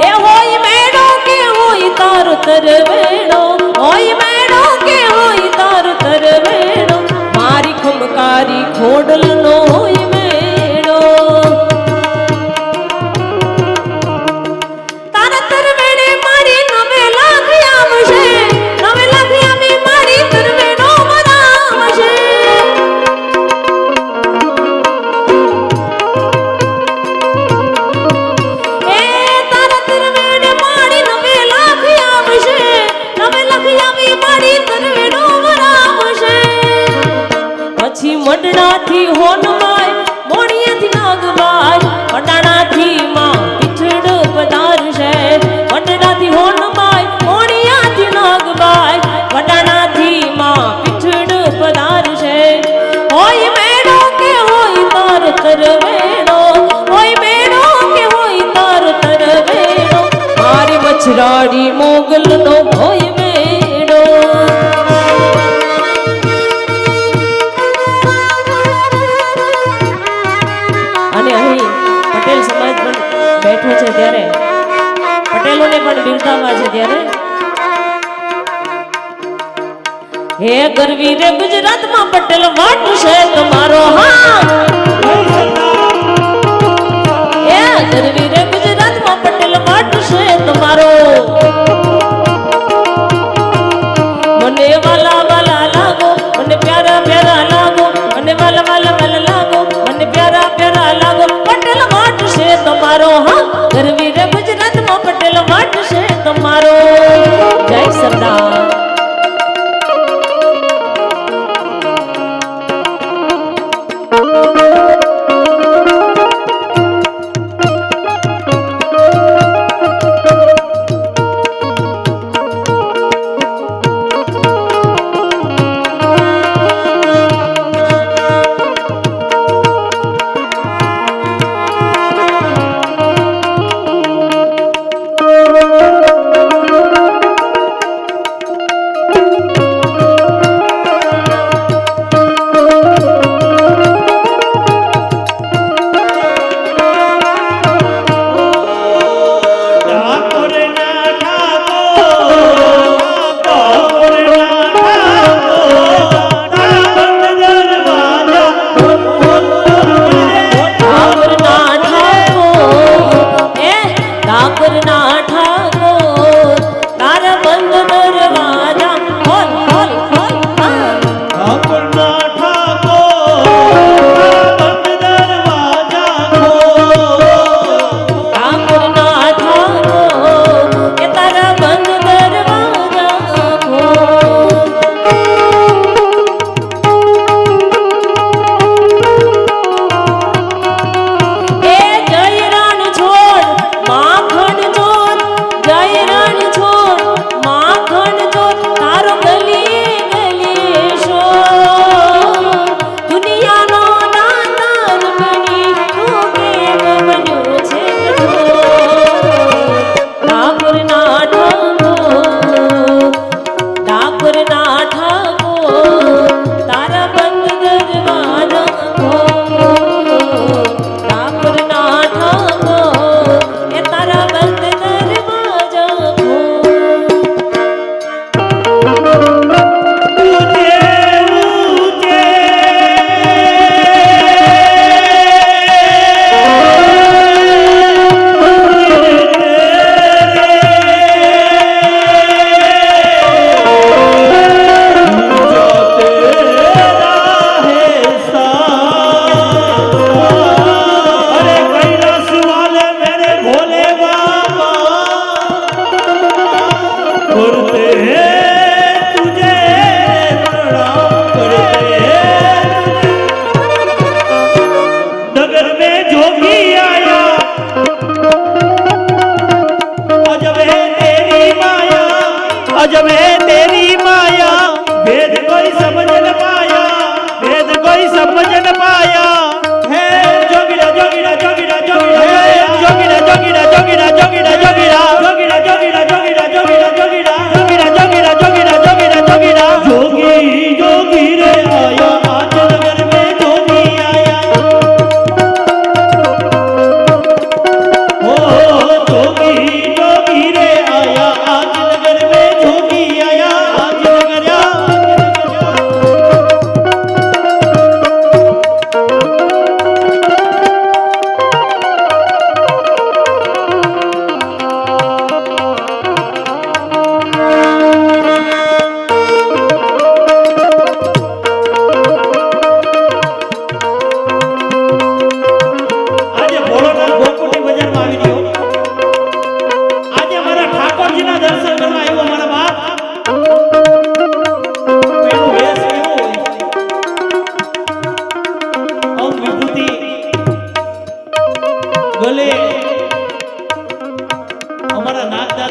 એ હોય મેળો કે હોય તારો તરવેડો હોય મેળો કે હોય તારો તરવેડો મારી ખમકારી ખોડલ નો હોય મેળો તારા તરવેડે મારી નવે લાખ આવશે નવે લાખ આવી મારી તરવેડો મરાવશે એ તારા તરવેડે મારી નવે લાખ આવશે નવે લાખ આવી મારી તરવેડો મરાવશે પછી મંડળાથી હોનમાય મોણિયાથી નાગબાય મંડાણાથી માં પીછડ પધારશે મંડળાથી હોનમાય મોણિયાથી નાગબાય મંડાણાથી માં પીછડ પધારશે હોય મેળો કે હોય તાર તરવેડો હોય મેળો કે હોય તાર તરવેડો મારી મછરાડી મોગલ નો હોય મેળો અને અહીં પટેલ સમાજ પણ બેઠો છે ત્યારે પટેલોને પણ બિરદાવવા છે ત્યારે હે ગરવી રે ગુજરાતમાં પટેલ વાટ છે તમારો હા હે ગરવી રે ગુજરાતમાં પટેલ વાટ છે તમારો મને વાલા વાલા લાગો મને પ્યારા પ્યારા લાગો મને વાલા વાલા વાલા લાગો મને પ્યારા પ્યારા લાગો પટેલ વાટ છે તમારો હા ગરવી રે ગુજરાતમાં પટેલ વાટ છે તમારો જય સરદાર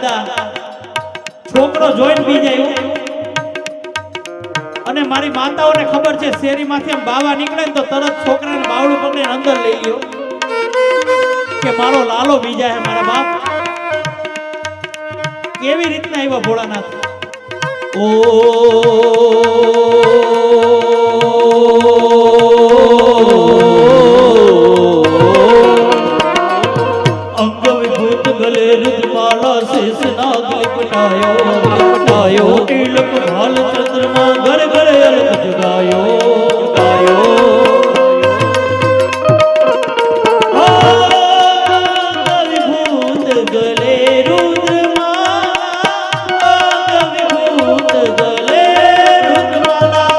દાદા છોકરો જોઈને બી જાય હો. અને મારી માતાઓને ખબર છે શેરીમાંથી આમ બાવા નીકળે ને તો તરત છોકરાને બાવડું પકડીને અંદર લઈ લ્યો કે મારો લાલો બીજા હે મારા બાપ. કેવી રીતના આવ્યા ભોળાનાથ. ઓ અંગ વિભૂત ગલે રુદ્રમાલા શેષ નાગ લિપટાયો તિલક ભાલ ચંદ્રમાં ઘર ઘર અલક જગાયો વિભૂત ગલે રુદ્રમાલા વિભૂત ગલે રુદ્રમાલા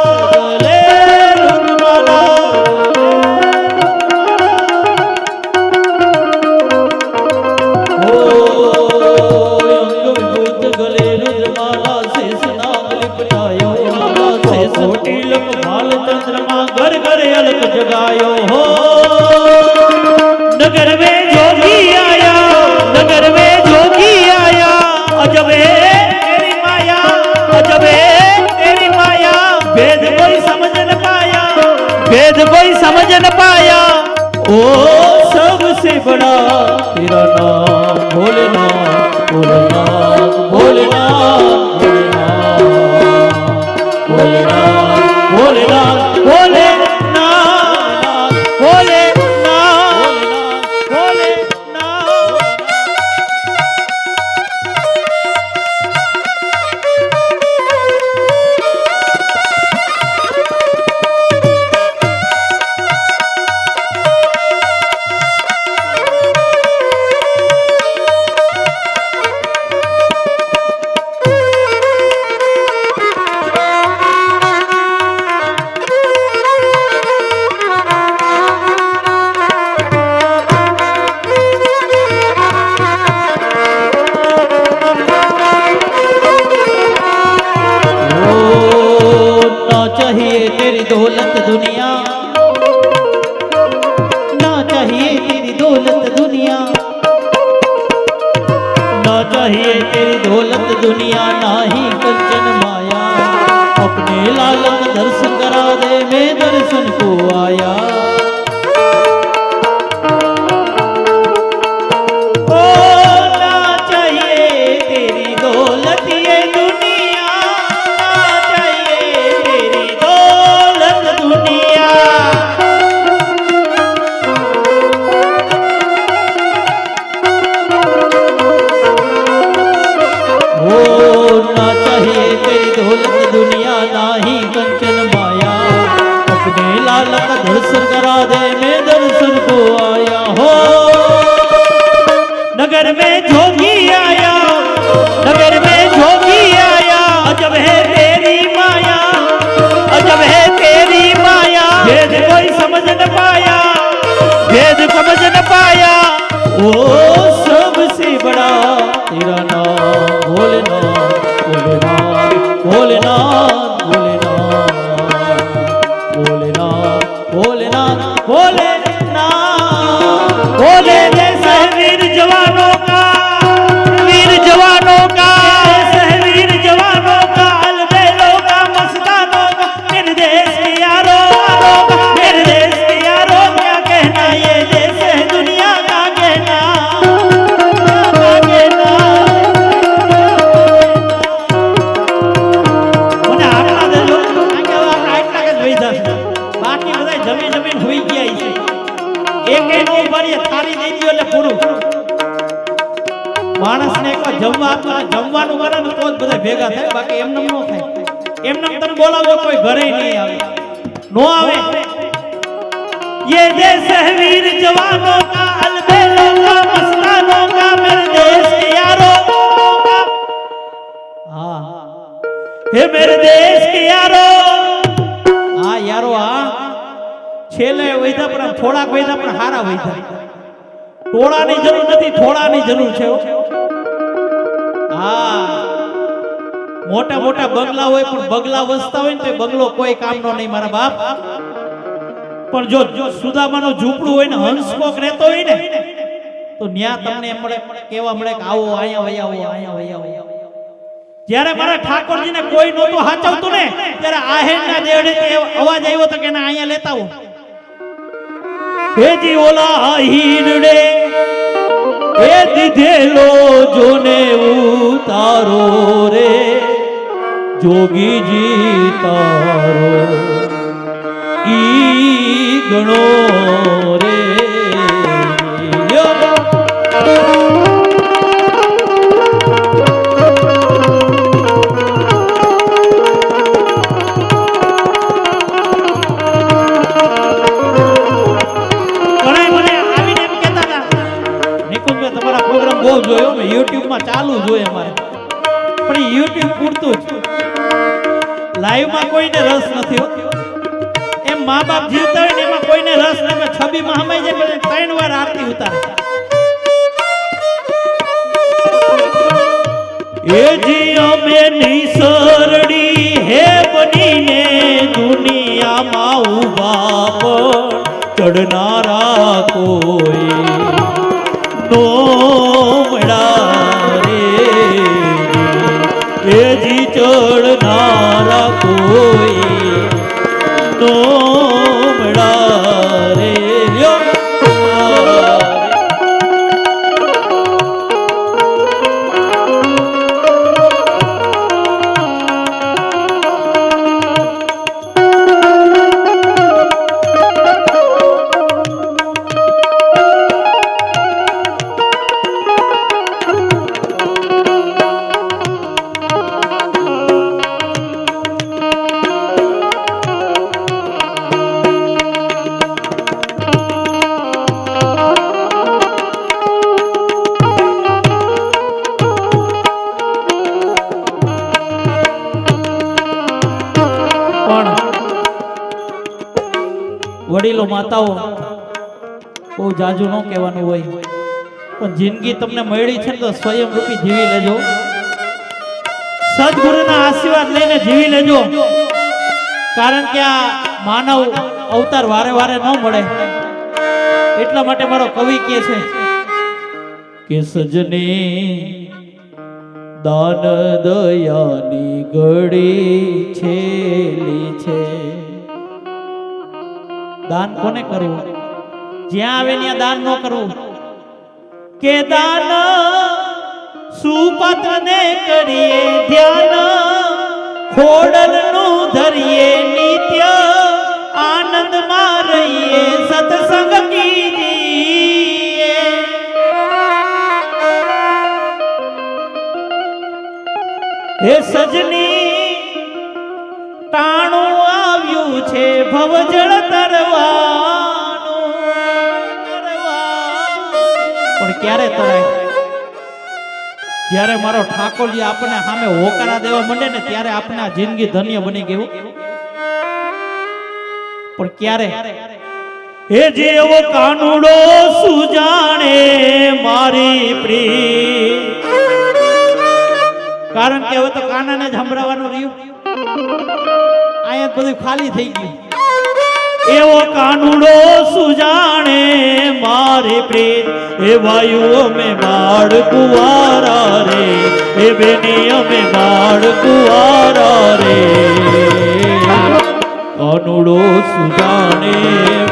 घर घर अलग जगायो हो. नगर में जोगी आया नगर में जोगी आया अजब है तेरी माया अजब है तेरी माया. भेद कोई समझ न पाया भेद कोई समझ न पाया. ओ सबसे बड़ा तेरा नाम भोलेनाथ भोलेनाथ भोलेनाथ भोलेनाथ भोलेनाथ भोलेनाथ भोलेनाथ भोलेनाथ. दौलत दुनिया ना चाहिए तेरी दौलत दुनिया ना चाहिए तेरी दौलत दुनिया ना ही कंचन माया. अपने लाल का दर्शन करा दे मैं दर्शन को आया. ओ ना चाहिए तेरी दौलत ये दुनिया ना चाहिए तेरी दौलत दुनिया. ओ ना चाहिए तेरी दौलत दुनिया ना ही कंचन माया. अपने लाल का दर्शन करा दे मैं दर्शन को आया हो. नगर में जोगी आया नगर में जोगी आया अजब है तेरी माया अजब है तेरी माया. भेद कोई समझ न पाया भेद समझ न पाया. ओ सबसे बड़ा तेरा नाम भोलेनाथ भोलेनाथ भोलेनाथ भोलेनाथ भोलेनाथ भोलेनाथ भोले जैसे वीर जवानों का वीर जवानों का अलबेलों का मस्तानों का मेरे देश के यारों मेरे देश के यारों क्या कहना ये देश है दुनिया का कहना મને આટલા દેજો કે આપણે આટલા કે જોઈ જશે બાકી બધા જમી જમીન હોઈ ગયા છે. એકે નો ઉભારીએ થાળી દઈ દો એટલે પૂરું. માણસને એકવાર જમવા આપવા જમવાનું કરે ને તો જ બધા ભેગા થાય બાકી એમનેમ નો થાય. એમનેમ તને બોલાવો કોઈ ઘરે નહીં આવે નો આવે. ये देश है वीर जवानों का अलबेलों का मस्तानों का मेरे देश के यारों का. हाँ हे मेरे देश के यारों हाँ यारो हाँ છેલ્લે વૈધા પણ થોડાક વૈધા પણ હારા વૈધા. ટોળાની જરૂર નથી થોડાની જરૂર છે. હા મોટા મોટા બંગલા હોય પણ બગલા વસતા હોય ને તો એ બંગલો કોઈ કામનો નહીં મારા બાપ. પણ જો સુદામાનું ઝૂંપડું હોય ને હંસ કોક રહેતો હોય ને તો ન્યા તમને એમ મળે કેવા મળે કે આવો અહીંયા વહી આવો અહીંયા વહી આવો જ્યારે મારા ઠાકોરજીને કોઈ નહોતું હાચવતું ને ત્યારે આહેરના દેવડેથી અવાજ આવ્યો તો કે ના અહીંયા લેતા આવો હેજી ઓલા હીરડે એ દીધેલો જોને ઉતારો રે જોગીજી તારો ઈ ગણો રે બહુ જોયો મેં YouTube માં ચાલુ જોઈએ અમારે પણ YouTube પૂરતું જ લાઈવ માં કોઈને રસ નથી હો એમ મા બાપ જીવતા હોય ને એમાં કોઈને રસ નથી છબી માં હમાઈ જાય પછી 3 વાર આરતી ઉતારે એ જી અમે નિસરડી હે બનીને દુનિયામાં ઉભા પણ ચડનારા કોઈ નો મળા રે એ જી ચડનારા કોઈ નો મળા રે વડીલો માતાઓ બહુ જાજુ ન કહેવાનું હોય પણ જિંદગી તમને મળી છે ને તો સ્વયંરૂપી જીવી લેજો સદગુરુના આશીર્વાદ લઈને જીવી લેજો કારણ કે આ માનવ અવતાર વારે વારે ન મળે એટલા માટે મારો કવિ કહે છે કે સજને દાન દયાની ઘડી છેલી છે દાન કોને કરવું જ્યાં આવે ત્યાં દાન ન કરવું કે દાન સુપાત્રને કરીએ ધ્યાન ખોડલનું ધરીએ નિત્ય આનંદમાં રહીએ સત્સંગ કીજીએ હે સજની ટાણું આવ્યું છે ભવજળ તરવાનું પણ ક્યારે તરાય જ્યારે મારો ઠાકોરજી આપણને સામે હોકારા દેવા માંડે ને ત્યારે આપણે આ જિંદગી ધન્ય બની ગયું પણ ક્યારે હે જેવો કાનુડો સુજાણે મારી પ્રી કારણ કે હવે તો કાનાને જ સંભળાવવાનું રહ્યું અહીંયા બધું ખાલી થઈ ગયું એવો કાનુડો સુજાણે મારી પ્રીત એ વાયુ અમે બાળ કુવારા રે એ બેની અમે બાળ કુવારા રે કાનુડો સુજાણે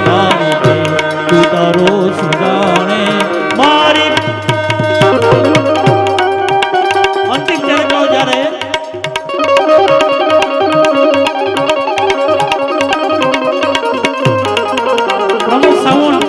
મારી પ્રીત તું તારો સુજાણે મારી અંતિમ ચડકાવ જ્યારે પ્રમુખ સાઉન્ડ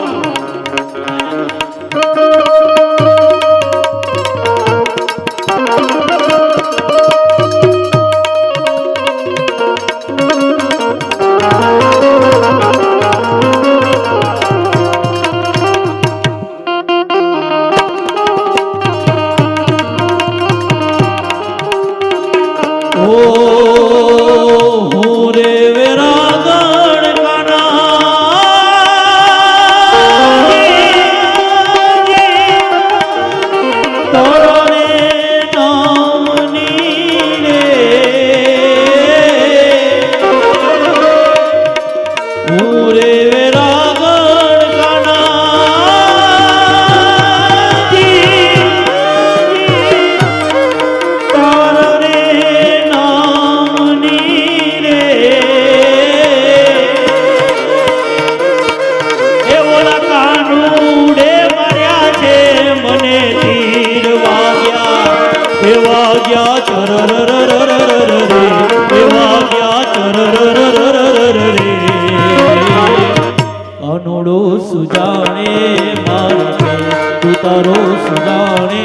તારો સુજાણે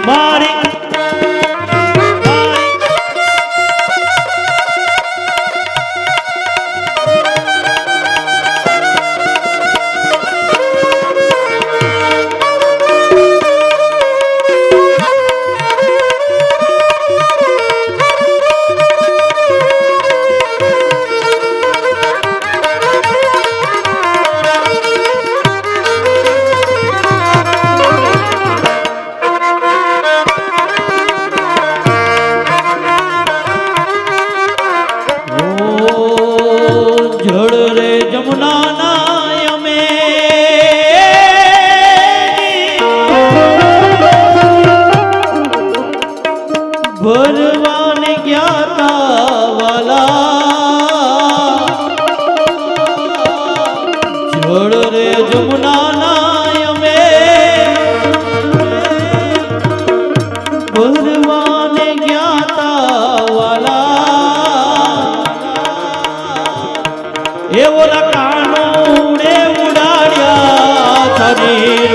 મારી જળ રે જમુના ના અમે ભરવાને ગયા તા વાલા જળ રે જમુના ના અમે ભરવાને ગયા તા વાલા એવોલા કાનુડે ઉડાડ્યા શરીર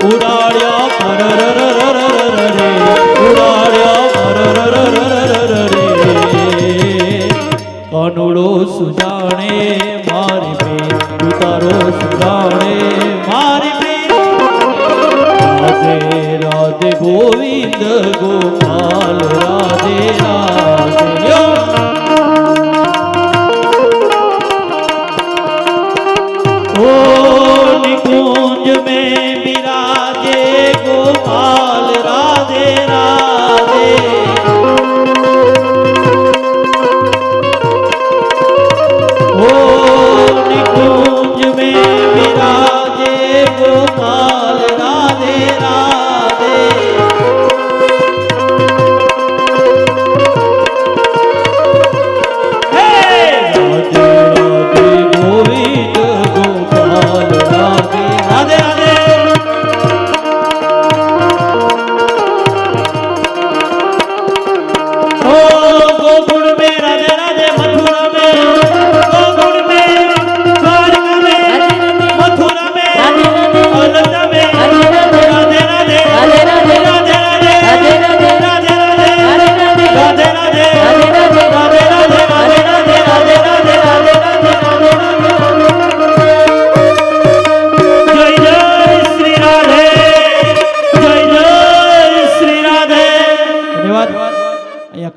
ઉડાડ્યા પરરરરરરરે ઉડાડ્યા પરરરરરરરે કાનુડો સુજાણે મારી બેન તું તારો સુજાણે મારી બેન રાધે રાધે ગોવિંદ ગોપાલ રાધે રાધે ओ निकुंज में विराजे गोपाल राधे राधे ओ निकुंज में विराजे गोपाल राधे राधे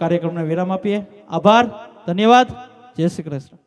કાર્યક્રમને વિરામ આપીએ. આભાર, ધન્યવાદ, જય શ્રી કૃષ્ણ.